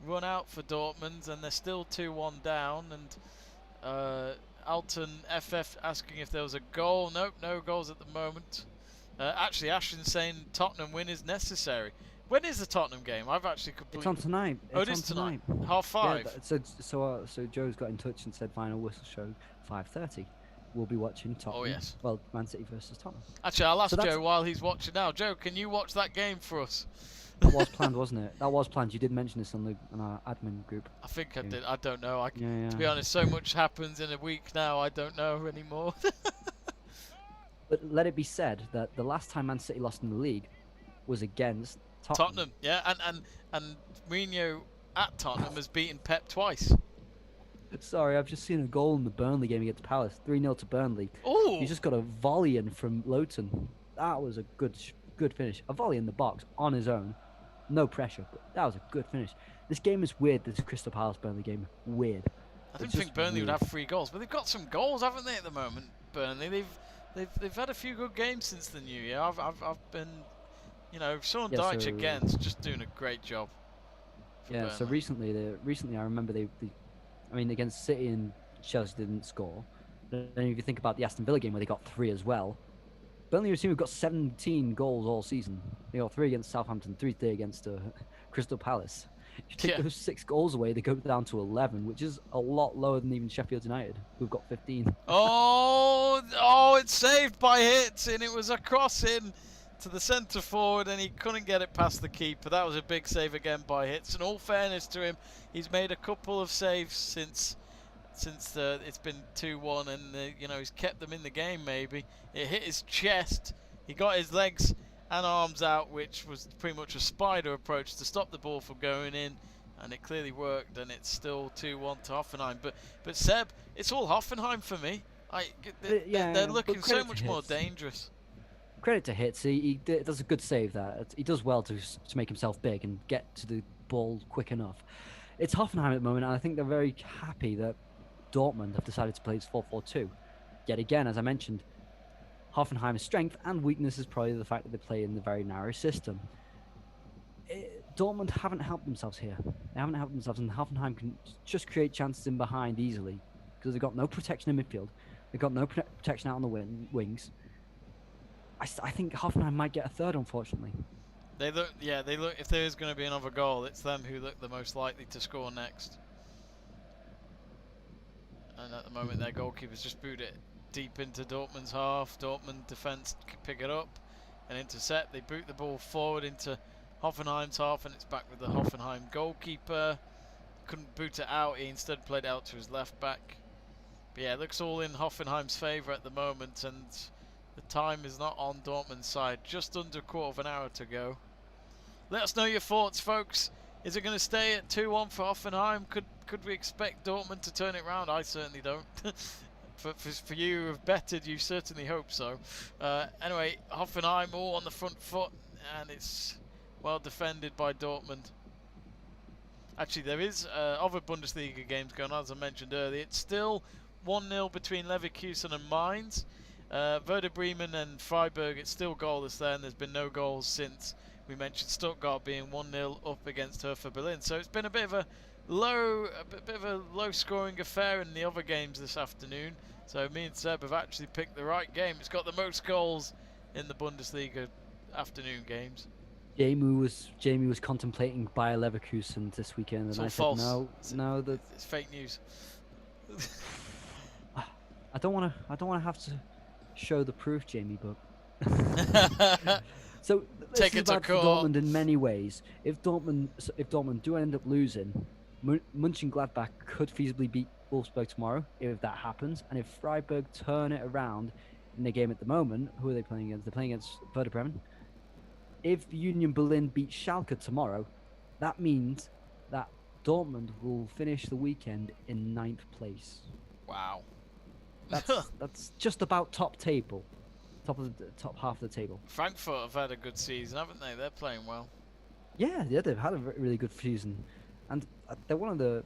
run out for Dortmund, and they're still 2-1 down. And Alton FF asking if there was a goal. Nope, no goals at the moment. Actually, Ashton's saying Tottenham win is necessary. When is the Tottenham game? I've actually completely... It's on tonight. Oh, it is tonight. 5:30. Yeah, so Joe's got in touch and said final whistle show 5:30. We'll be watching Tottenham. Oh, yes. Well, Man City versus Tottenham. Actually, I'll ask Joe while he's watching now. Joe, can you watch that game for us? That was planned, wasn't it? That was planned. You did mention this on our admin group. I think I did. I don't know. Yeah. To be honest, so much happens in a week now, I don't know anymore. But let it be said that the last time Man City lost in the league was against Tottenham. Yeah, and Mourinho at Tottenham has beaten Pep twice. Sorry, I've just seen a goal in the Burnley game against Palace, 3-0 to Burnley. Oh! He just got a volley in from Lowton. That was a good finish. A volley in the box on his own, no pressure. But that was a good finish. This game is weird. This Crystal Palace Burnley game, weird. I didn't think Burnley would have 3 goals, but they've got some goals, haven't they? At the moment, Burnley. They've had a few good games since the new year. I've been, Sean Dyche again's just doing a great job. Yeah. Burnley. So recently I remember they against City and Chelsea didn't score. Then if you think about the Aston Villa game where they got 3 as well, Burnley have got 17 goals all season. They got 3 against Southampton, 3 against Crystal Palace. If you take those 6 goals away, they go down to 11, which is a lot lower than even Sheffield United, who've got 15. Oh, it's saved by Hitz, and it was a cross in to the centre forward, and he couldn't get it past the keeper. That was a big save again by Hitz. In all fairness to him, he's made a couple of saves since it's been 2-1, and he's kept them in the game. Maybe it hit his chest. He got his legs and arms out, which was pretty much a spider approach to stop the ball from going in, and it clearly worked. And it's still 2-1 to Hoffenheim. But Seb, it's all Hoffenheim for me. They're looking so much more dangerous. Credit to Hitz. He does a good save there. He does well to make himself big and get to the ball quick enough. It's Hoffenheim at the moment, and I think they're very happy that Dortmund have decided to play this 4-4-2. Yet again, as I mentioned, Hoffenheim's strength and weakness is probably the fact that they play in the very narrow system. Dortmund haven't helped themselves here. They haven't helped themselves, and Hoffenheim can just create chances in behind easily because they've got no protection in midfield. They've got no protection out on the wings. I think Hoffenheim might get a third, unfortunately. They look. If there is going to be another goal, it's them who look the most likely to score next. And at the moment, their goalkeepers just boot it deep into Dortmund's half. Dortmund defence pick it up and intercept. They boot the ball forward into Hoffenheim's half, and it's back with the Hoffenheim goalkeeper. Couldn't boot it out. He instead played it out to his left back. But yeah, it looks all in Hoffenheim's favour at the moment, and the time is not on Dortmund's side. Just under a quarter of an hour to go. Let us know your thoughts, folks. Is it going to stay at 2-1 for Hoffenheim? Could we expect Dortmund to turn it round? I certainly don't. for you who have betted, you certainly hope so. Anyway, Hoffenheim all on the front foot, and it's well defended by Dortmund. Actually, there is other Bundesliga games going on, as I mentioned earlier. It's still 1-0 between Leverkusen and Mainz. Werder Bremen and Freiburg, it's still goalless there, and there's been no goals since we mentioned Stuttgart being 1-0 up against Hertha Berlin. So it's been a bit of a low scoring affair in the other games this afternoon. So me and Seb have actually picked the right game. It's got the most goals in the Bundesliga afternoon games. Jamie was contemplating Bayer Leverkusen this weekend, and I said false. no, It's fake news. I don't want to have to show the proof, Jamie, but so Take this it is to bad for court. Dortmund in many ways. If Dortmund do end up losing, Mönchengladbach could feasibly beat Wolfsburg tomorrow if that happens, and if Freiburg turn it around in the game at the moment, who are they playing against? They're playing against Werder Bremen. If Union Berlin beat Schalke tomorrow, that means that Dortmund will finish the weekend in 9th place. Wow. That's just about top top half of the table. Frankfurt have had a good season, haven't they? They're playing well. Yeah, they've had a really good season, and they're one of the.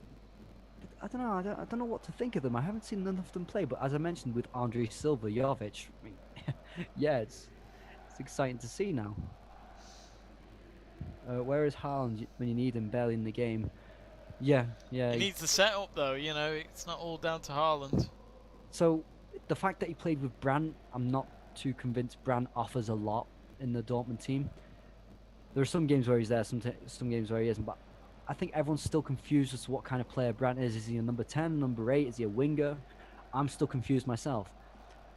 I don't know what to think of them. I haven't seen enough of them play, but as I mentioned with Andre Silva, Jovic, I mean, yeah, it's exciting to see now. Where is Haaland when you need him barely in the game? Yeah. He needs the setup though. You know, it's not all down to Haaland. So the fact that he played with Brandt, I'm not too convinced Brandt offers a lot in the Dortmund team. There are some games where he's there, some games where he isn't, but I think everyone's still confused as to what kind of player Brandt is. Is he a number 10, number 8? Is he a winger? I'm still confused myself.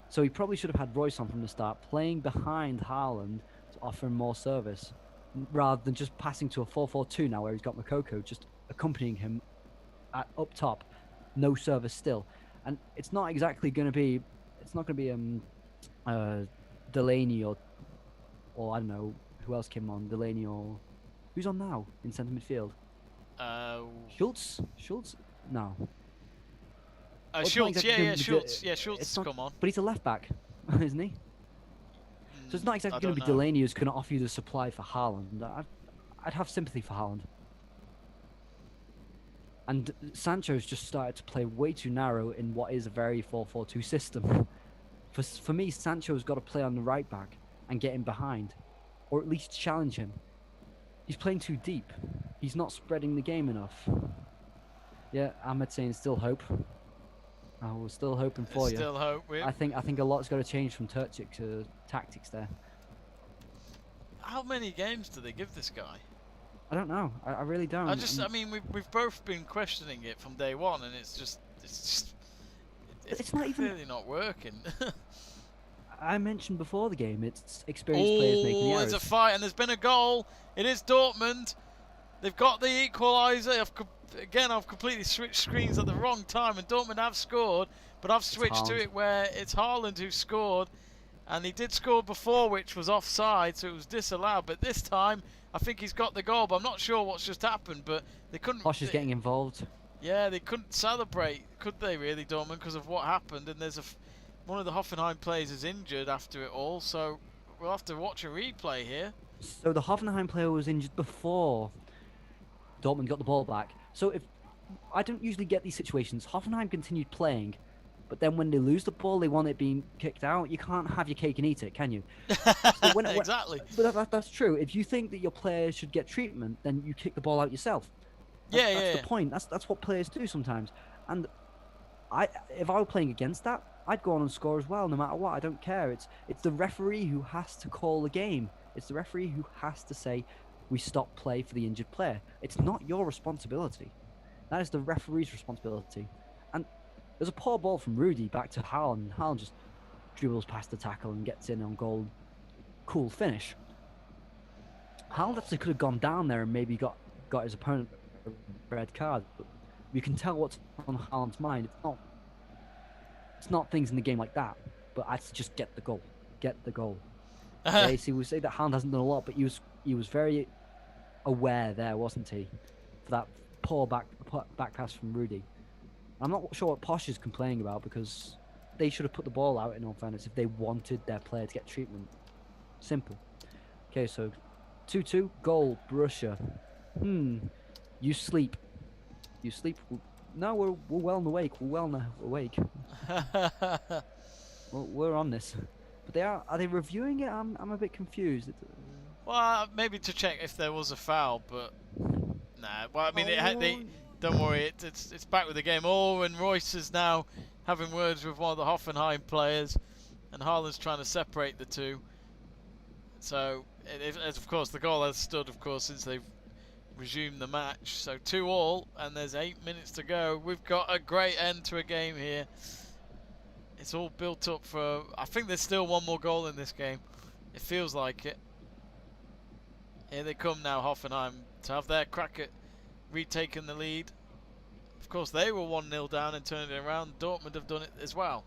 So he probably should have had Reus on from the start, playing behind Haaland to offer him more service, rather than just passing to a 4-4-2 now where he's got Moukoko just accompanying him up top, no service still. And it's not exactly going to be, Delaney or I don't know who else came on. Delaney or who's on now in centre midfield? Schulz? No. Schulz, Schulz. Yeah, Schulz has come on. But he's a left back, isn't he? So it's not exactly going to be Delaney who's going to offer you the supply for Haaland. I'd have sympathy for Haaland. And Sancho's just started to play way too narrow in what is a very 4-4-2 system. For me, Sancho's got to play on the right back and get him behind, or at least challenge him. He's playing too deep. He's not spreading the game enough. Yeah, Ahmed saying still hope. We're still hoping for you. Still hope. I think a lot's got to change from Turkic to tactics there. How many games do they give this guy? I don't know. I really don't. I mean, we've both been questioning it from day one, and it's not even really not working. I mentioned before the game, it's experienced players making the errors. There's a fight, and there's been a goal. It is Dortmund. They've got the equalizer. I've completely switched screens at the wrong time, and Dortmund have scored, but I've switched to it where it's Haaland who scored, and he did score before, which was offside, so it was disallowed. But this time, I think he's got the goal, but I'm not sure what's just happened. But they couldn't. Posh is getting involved. Yeah, they couldn't celebrate, could they really, Dortmund, because of what happened? And there's one of the Hoffenheim players is injured after it all, so we'll have to watch a replay here. So the Hoffenheim player was injured before Dortmund got the ball back. So if I don't usually get these situations, Hoffenheim continued playing, but then when they lose the ball, they want it being kicked out. You can't have your cake and eat it, can you? So Exactly. But that's true. If you think that your players should get treatment, then you kick the ball out yourself. That's the point. That's what players do sometimes. And if I were playing against that, I'd go on and score as well, no matter what. I don't care. It's the referee who has to call the game. It's the referee who has to say, we stop play for the injured player. It's not your responsibility. That is the referee's responsibility. And There's a poor ball from Rudy back to Haaland. Haaland just dribbles past the tackle and gets in on goal. Cool finish. Haaland actually could have gone down there and maybe got his opponent a red card. But you can tell what's on Haaland's mind. It's not things in the game like that, but actually just get the goal. Get the goal. Yeah, see, we say that Haaland hasn't done a lot, but he was very aware there, wasn't he? For that poor back pass from Rudy. I'm not sure what Posh is complaining about, because they should have put the ball out, in all fairness, if they wanted their player to get treatment. Simple. Okay, so 2-2, goal, Borussia. You sleep. You sleep. No, we're well awake. We're well awake. We're on this. But are they reviewing it? I'm a bit confused. Well, maybe to check if there was a foul, but nah. Well, I mean, don't worry, it's back with the game. And Reus is now having words with one of the Hoffenheim players, and Haaland's trying to separate the two. So, of course, the goal has stood, of course, since they've resumed the match. So 2-2, and there's 8 minutes to go. We've got a great end to a game here. It's all built up for... I think there's still one more goal in this game. It feels like it. Here they come now, Hoffenheim, to have their crack at retaking the lead. Of course, they were 1-0 down and turned it around. Dortmund have done it as well.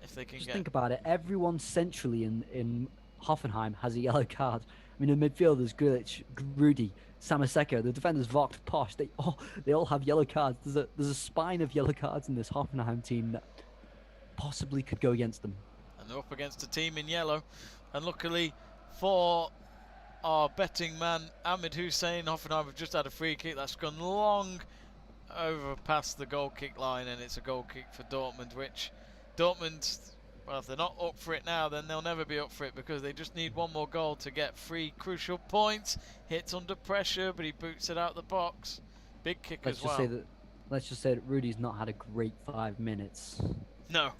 If they can think about it. Everyone centrally in Hoffenheim has a yellow card. I mean, the midfielders, Grulich, Rudy, Samaseko, the defenders, Vogt, Posh, they all have yellow cards. There's a spine of yellow cards in this Hoffenheim team that possibly could go against them. And they're up against a team in yellow. And luckily for our betting man, Ahmed Hussein, Hoffenheim have just had a free kick that's gone long over past the goal kick line, and it's a goal kick for Dortmund, which Dortmund, well, if they're not up for it now, then they'll never be up for it, because they just need one more goal to get 3 crucial points. Hitz under pressure, but he boots it out the box. Big kick as well. Let's just say that Rudy's not had a great 5 minutes. No.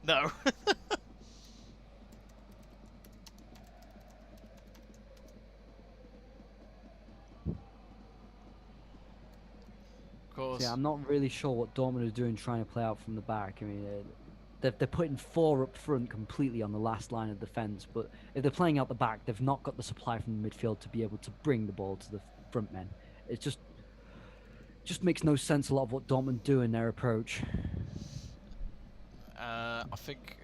No. Of course. Yeah, I'm not really sure what Dortmund are doing trying to play out from the back. I mean, they're putting 4 up front completely on the last line of defence, but if they're playing out the back, they've not got the supply from the midfield to be able to bring the ball to the front men. It just makes no sense, a lot of what Dortmund do in their approach. I think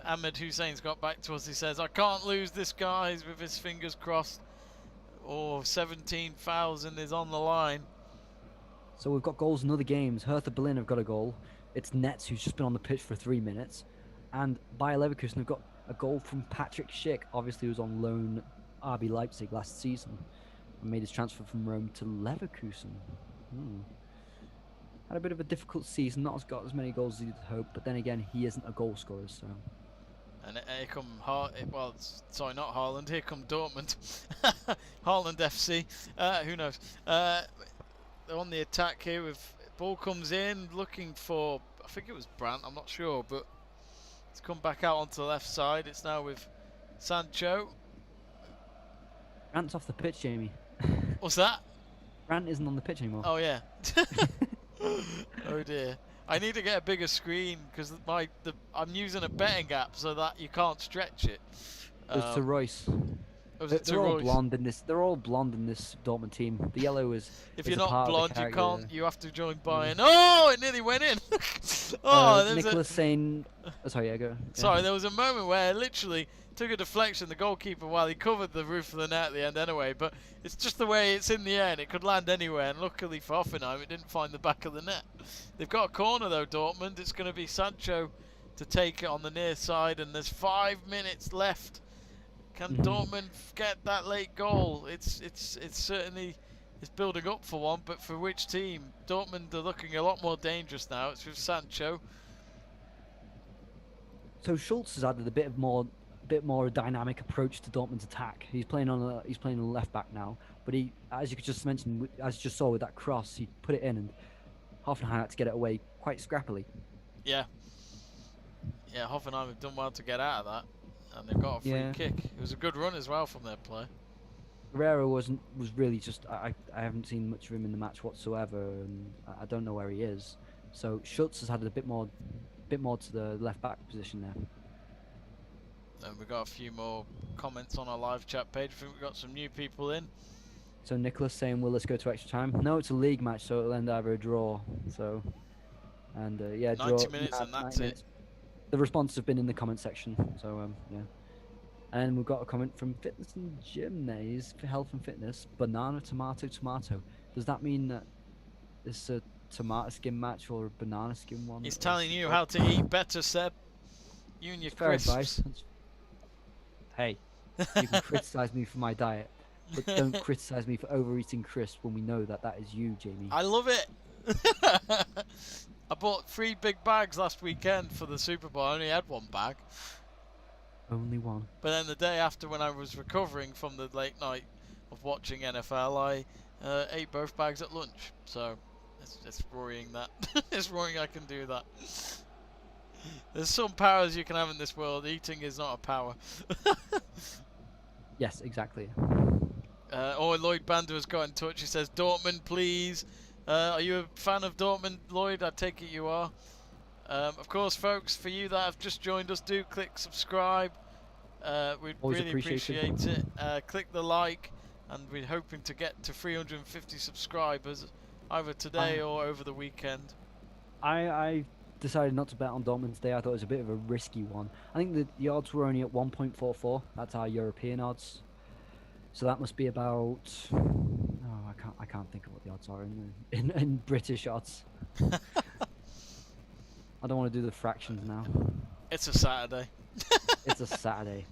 Ahmed Hussein's got back to us. He says, I can't lose this, guys, with his fingers crossed. 17,000 is on the line. So we've got goals in other games. Hertha Berlin have got a goal. It's Netz, who's just been on the pitch for 3 minutes. And Bayer Leverkusen have got a goal from Patrick Schick, obviously who was on loan RB Leipzig last season and made his transfer from Rome to Leverkusen. Had a bit of a difficult season, not got as many goals as you'd hope, but then again, he isn't a goal scorer, so... And here come sorry, not Haaland, here come Dortmund. Haaland FC, who knows. They're on the attack here, with ball comes in, looking for, I think it was Brandt, I'm not sure, but it's come back out onto the left side. It's now with Sancho. Brandt's off the pitch, Jamie. What's that? Brandt isn't on the pitch anymore. Oh yeah. Oh dear. I need to get a bigger screen, because I'm using a betting app so that you can't stretch it. It's to Reus. They're all blonde in this. They're all blonde in this Dortmund team. The yellow is. If you're not blonde, you can't. You have to join Bayern. Oh, it nearly went in. Nicholas saying. Sorry, yeah, go. Sorry, there was a moment where literally took a deflection, the goalkeeper, while he covered the roof of the net at the end anyway. But it's just the way it's in the air, and it could land anywhere. And luckily for Hoffenheim, it didn't find the back of the net. They've got a corner though, Dortmund. It's going to be Sancho to take it on the near side, and there's 5 minutes left. Can Dortmund get that late goal? It's certainly building up for one, but for which team? Dortmund are looking a lot more dangerous now. It's with Sancho. So Schulz has added a bit more dynamic approach to Dortmund's attack. He's playing on a left back now, but he, as you could just mention, as you just saw with that cross, he put it in, and Hoffenheim had to get it away quite scrappily. Yeah. Yeah, Hoffenheim have done well to get out of that. And they've got a free kick. It was a good run as well from their play. Guerreiro was really just... I haven't seen much of him in the match whatsoever, and I don't know where he is. So Schulz has had a bit more to the left back position there. And we've got a few more comments on our live chat page. I think we've got some new people in. So Nicholas saying, "Will let's go to extra time?" No, it's a league match, so it'll end either a draw. So, and yeah, 90 draw. minutes and that's 90 it. minutes. The responses have been in the comment section. So yeah. And we've got a comment from Fitness and Gym there. He's for health and fitness. Banana, tomato, tomato. Does that mean that it's a tomato skin match or a banana skin one? He's telling you how to eat better, Seb. You and your Fair crisps. advice. Hey, you can criticize me for my diet, but don't criticize me for overeating crisps when we know that that is you, Jamie. I love it. I bought 3 big bags last weekend for the Super Bowl. I only had 1 bag. Only one. But then the day after, when I was recovering from the late night of watching NFL, I ate both bags at lunch. So it's worrying that it's worrying I can do that. There's some powers you can have in this world. Eating is not a power. Yes, exactly. Lloyd Bander has got in touch. He says, Dortmund, please. Are you a fan of Dortmund, Lloyd? I take it you are. Of course, folks, for you that have just joined us, do click subscribe. We'd Always really appreciated. appreciate it. Click the like, and we're hoping to get to 350 subscribers either today or over the weekend. I decided not to bet on Dortmund today. I thought it was a bit of a risky one. I think the odds were only at 1.44. That's our European odds. So that must be about. Oh, I can't think of what the odds are in British odds. I don't want to do the fractions now. It's a Saturday. It's a Saturday.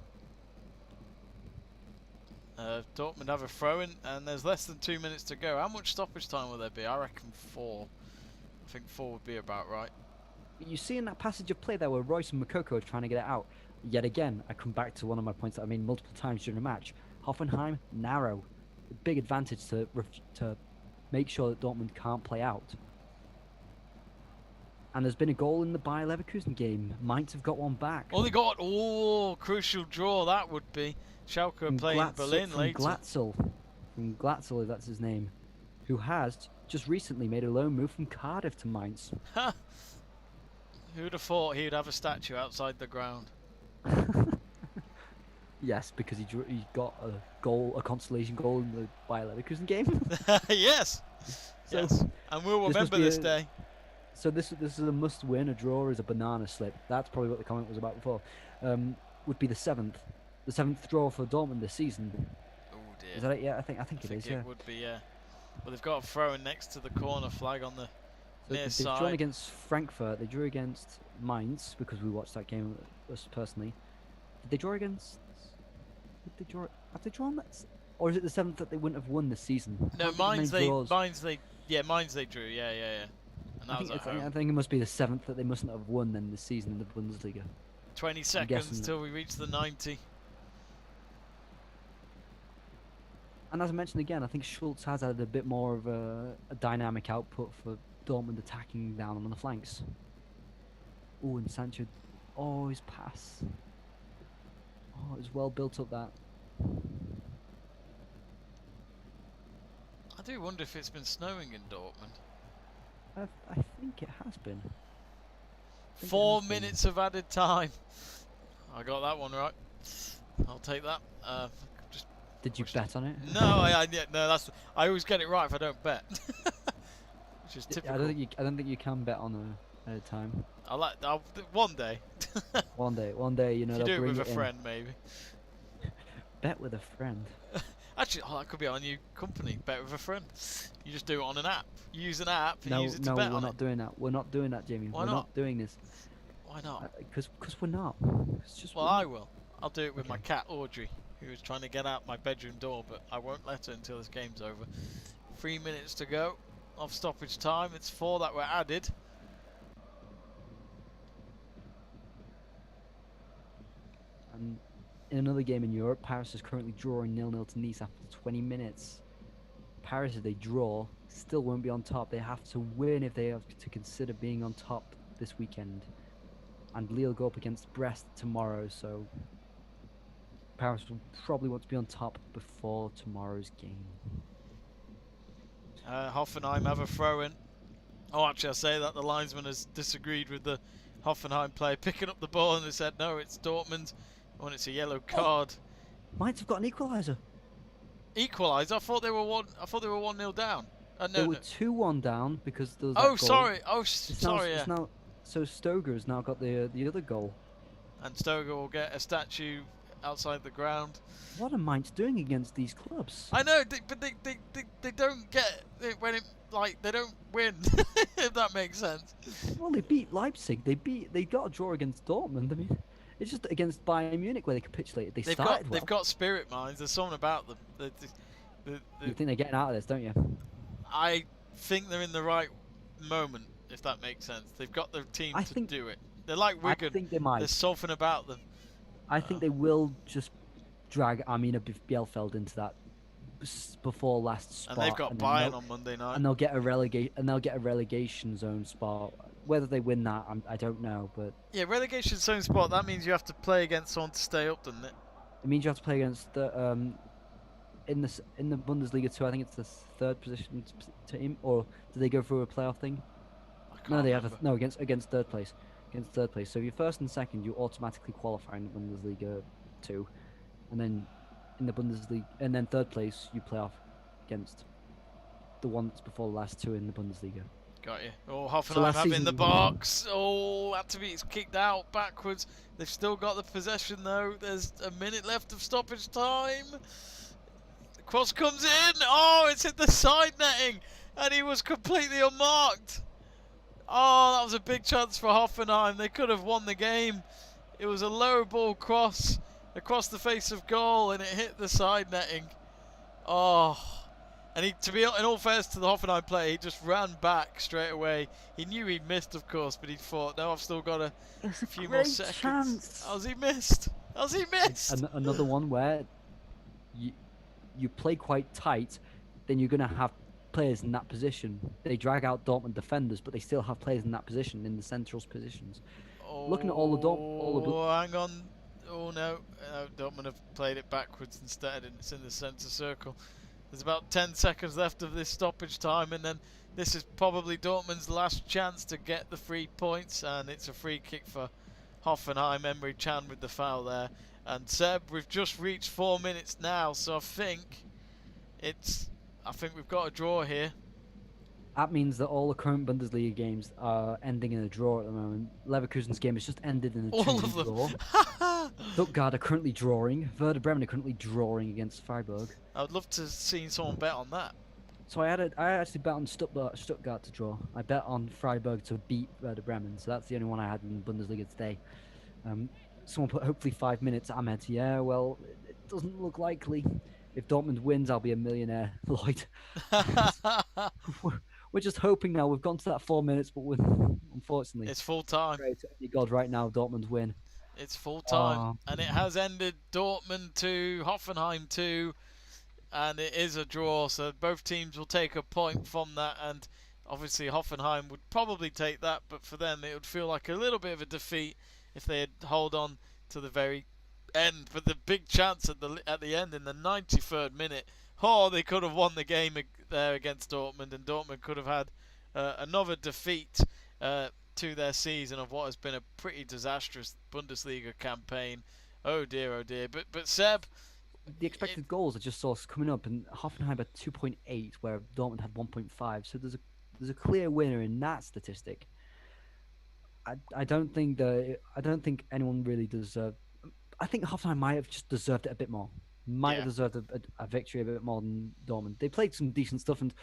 Dortmund have a throw-in, and there's less than 2 minutes to go. How much stoppage time will there be? I reckon 4. I think 4 would be about right. You see in that passage of play there where Reus and Moukoko are trying to get it out. Yet again, I come back to one of my points that I made multiple times during the match. Hoffenheim, narrow. A big advantage to make sure that Dortmund can't play out. And there's been a goal in the Bayer Leverkusen game. Mainz have got one back. Oh, they got crucial draw that would be. Schalke are playing Berlin later. From Glatzel, if that's his name, who has just recently made a loan move from Cardiff to Mainz. Who'd have thought he'd have a statue outside the ground? Yes, because he got a consolation goal in the Bayer Leverkusen game. Yes, So yes, and we'll remember this day. So this is a must-win. A draw is a banana slip. That's probably what the comment was about before. Would be the seventh draw for Dortmund this season. Oh dear. Is that it? Yeah, I think it is. Yeah. It would be, yeah. Well, they've got a throw-in next to the corner flag on the near They've side. drawn against Frankfurt. They drew against Mainz because we watched that game us personally. Did they draw against? Have they drawn that? Or is it the 7th that they wouldn't have won this season? No, Mainz they drew. Yeah. And that was at home. I think it must be the 7th that they mustn't have won then this season in the Bundesliga. 20 seconds till we reach the 90. And as I mentioned again, I think Schulz has had a bit more of a dynamic output for Dortmund attacking down on the flanks. Oh, and Sancho. Oh, his pass. Oh, it was well built up, that. I do wonder if it's been snowing in Dortmund. I think it has been. 4 minutes of added time. I got that one right. I'll take that. Did you bet on it? No, no. I always get it right if I don't bet. Which is typical. I don't think you can bet on a time. I'll one day. One day, you know. If you they'll do it bring with a in. friend, maybe. Bet with a friend. Actually, that could be our new company. Bet with a friend. You just do it on an app. You use an app and No, use it to no, bet we're on not it. doing that. We're not doing that, Jamie. Why we're not? not doing this. Why not? Because we're not. It's just Well, we're I not. will. I'll do it with my Okay. cat Audrey, who is trying to get out my bedroom door, but I won't let her until this game's over. 3 minutes to go of stoppage time. It's 4 that were added. And in another game in Europe, Paris is currently drawing 0-0 to Nice after 20 minutes. Paris, if they draw, still won't be on top. They have to win if they have to consider being on top this weekend. And Lille go up against Brest tomorrow, so Paris will probably want to be on top before tomorrow's game. Hoffenheim have a throw-in. Oh, actually, I say that the linesman has disagreed with the Hoffenheim player picking up the ball, and they said no, it's Dortmund. When it's a yellow card. Might have got an equaliser. Equalised. I thought they were one. I thought they were 1-0 down. They No, were no. 2-1 down because there was that Oh, goal. sorry. Oh, It's sorry. Yeah. now so Stoger has now got the other goal. And Stoger will get a statue outside the ground. What are Mainz doing against these clubs? I know, but they don't get it when it like they don't win. If that makes sense. Well, they beat Leipzig. They got a draw against Dortmund. I mean, it's just against Bayern Munich where they capitulated. They've got spirit minds. There's something about them. You think they're getting out of this, don't you? I think they're in the right moment, if that makes sense. They've got the team to do it. They're like Wigan. I think they might. There's something about them. I think they will just drag Arminia Bielefeld into that before last spot. And they've got Bayern on Monday night. And they'll get a relegation zone spot. Whether they win that, I don't know, but yeah, relegation zone spot. That means you have to play against someone to stay up, doesn't it? It means you have to play against the in the Bundesliga too. I think it's the third position team, or do they go through a playoff thing? No, they have against third place. Against third place. So if you're first and second, you automatically qualify in the Bundesliga 2, and then in the Bundesliga, and then third place you play off against the one that's before the last two in the Bundesliga. Got you. Oh, Hoffenheim have in the box. Oh, had to be kicked out backwards. They've still got the possession though. There's a minute left of stoppage time. The cross comes in. Oh, it's hit the side netting, and he was completely unmarked. Oh, that was a big chance for Hoffenheim. They could have won the game. It was a low ball cross across the face of goal, and it hit the side netting. Oh, and to be in all fairness to the Hoffenheim player, he just ran back straight away. He knew he'd missed, of course, but he thought, no, I've still got a few more seconds. Chance. How's he missed? How's he missed? Another one where you play quite tight, then you're going to have players in that position. They drag out Dortmund defenders, but they still have players in that position, in the central positions. Oh, Looking at hang on. Oh no, Dortmund have played it backwards instead, and it's in the centre circle. There's about 10 seconds left of this stoppage time, and then this is probably Dortmund's last chance to get the 3 points, and it's a free kick for Hoffenheim. Emery Chan with the foul there. And Seb, we've just reached 4 minutes now, so I think we've got a draw here. That means that all the current Bundesliga games are ending in a draw at the moment. Leverkusen's game has just ended in a 2-2 draw. Stuttgart are currently drawing. Werder Bremen are currently drawing against Freiburg. I would love to see someone bet on that. So I actually bet on Stuttgart to draw. I bet on Freiburg to beat Werder Bremen. So that's the only one I had in Bundesliga today. Someone put hopefully 5 minutes. Ahmed. Yeah, well, it doesn't look likely. If Dortmund wins, I'll be a millionaire, Lloyd. We're just hoping now. We've gone to that 4 minutes, but unfortunately, it's full time. Pray to any God right now, Dortmund win. It's full time, and it has ended Dortmund 2, Hoffenheim 2, and it is a draw. So both teams will take a point from that, and obviously Hoffenheim would probably take that, but for them it would feel like a little bit of a defeat if they had hold on to the very end. But the big chance at the end in the 93rd minute. Oh, they could have won the game there against Dortmund, and Dortmund could have had another defeat to their season of what has been a pretty disastrous Bundesliga campaign. Oh dear, oh dear. But Seb, the expected goals I just saw coming up, and Hoffenheim had 2.8, where Dortmund had 1.5. So there's a clear winner in that statistic. I don't think anyone really deserved. I think Hoffenheim might have just deserved it a bit more. Have deserved a victory a bit more than Dortmund. They played some decent stuff, and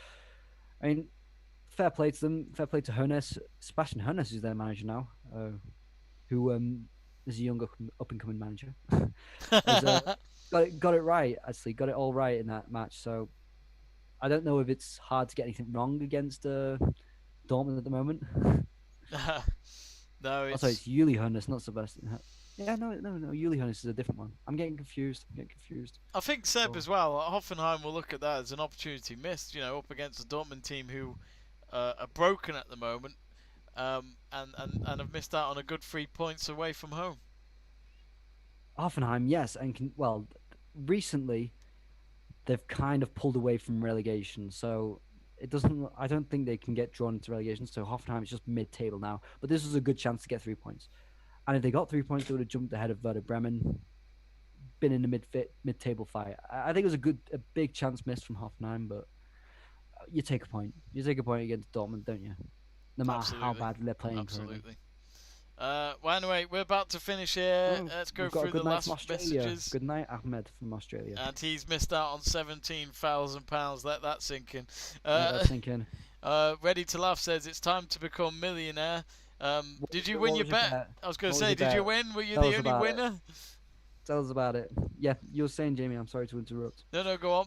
I mean, fair play to them. Fair play to Hoeneß. Sebastian Hoeneß is their manager now, who is a young up-and-coming manager. Got it right, actually. Got it all right in that match. So I don't know if it's hard to get anything wrong against Dortmund at the moment. No, it's... it's Uli Hoeneß, not Sebastian. Yeah, no. Uli Hoeneß is a different one. I'm getting confused. I think Seb as well. Hoffenheim will look at that as an opportunity missed. Up against a Dortmund team who are broken at the moment, and have missed out on a good 3 points away from home. Hoffenheim, yes, and recently they've kind of pulled away from relegation. So it doesn't. I don't think they can get drawn into relegation. So Hoffenheim is just mid-table now. But this was a good chance to get 3 points. And if they got 3 points, they would have jumped ahead of Werder Bremen, been in the mid-table fight. I think it was a big chance missed from Hoffenheim, but you take a point. You take a point against Dortmund, don't you? No matter how badly they're playing currently. Well, anyway, we're about to finish here. Let's go through the last messages. Good night, Ahmed from Australia. And he's missed out on £17,000. Let that sink in. Let that sink in. Ready to Laugh says it's time to become millionaire. Did you win your bet? I was going to say, did you win? Were you the only winner? Tell us about it. Yeah, you were saying, Jamie. I'm sorry to interrupt. No, go on.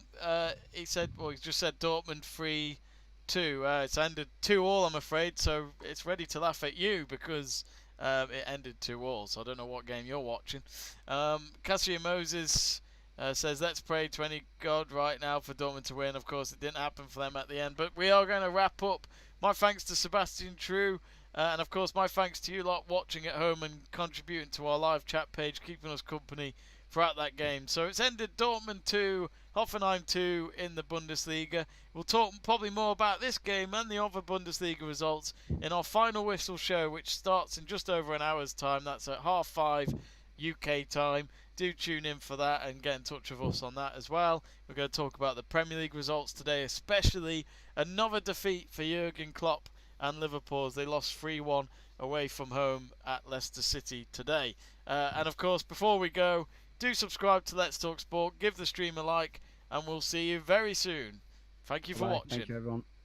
He said, well, he just said Dortmund 3-2. It's ended 2-2, I'm afraid. So it's Ready to Laugh at you because it ended 2-2. So I don't know what game you're watching. Cassia Moses says, let's pray to any god right now for Dortmund to win. Of course, it didn't happen for them at the end. But we are going to wrap up. My thanks to Sebastian True. And of course, my thanks to you lot watching at home and contributing to our live chat page, keeping us company throughout that game. So it's ended Dortmund 2, Hoffenheim 2 in the Bundesliga. We'll talk probably more about this game and the other Bundesliga results in our final whistle show, which starts in just over an hour's time. That's at 5:30 UK time. Do tune in for that and get in touch with us on that as well. We're going to talk about the Premier League results today, especially another defeat for Jurgen Klopp and Liverpool as they lost 3-1 away from home at Leicester City today. And of course, before we go, do subscribe to Let's Talk Sport, give the stream a like, and we'll see you very soon. Thank you for watching. Thank you, everyone.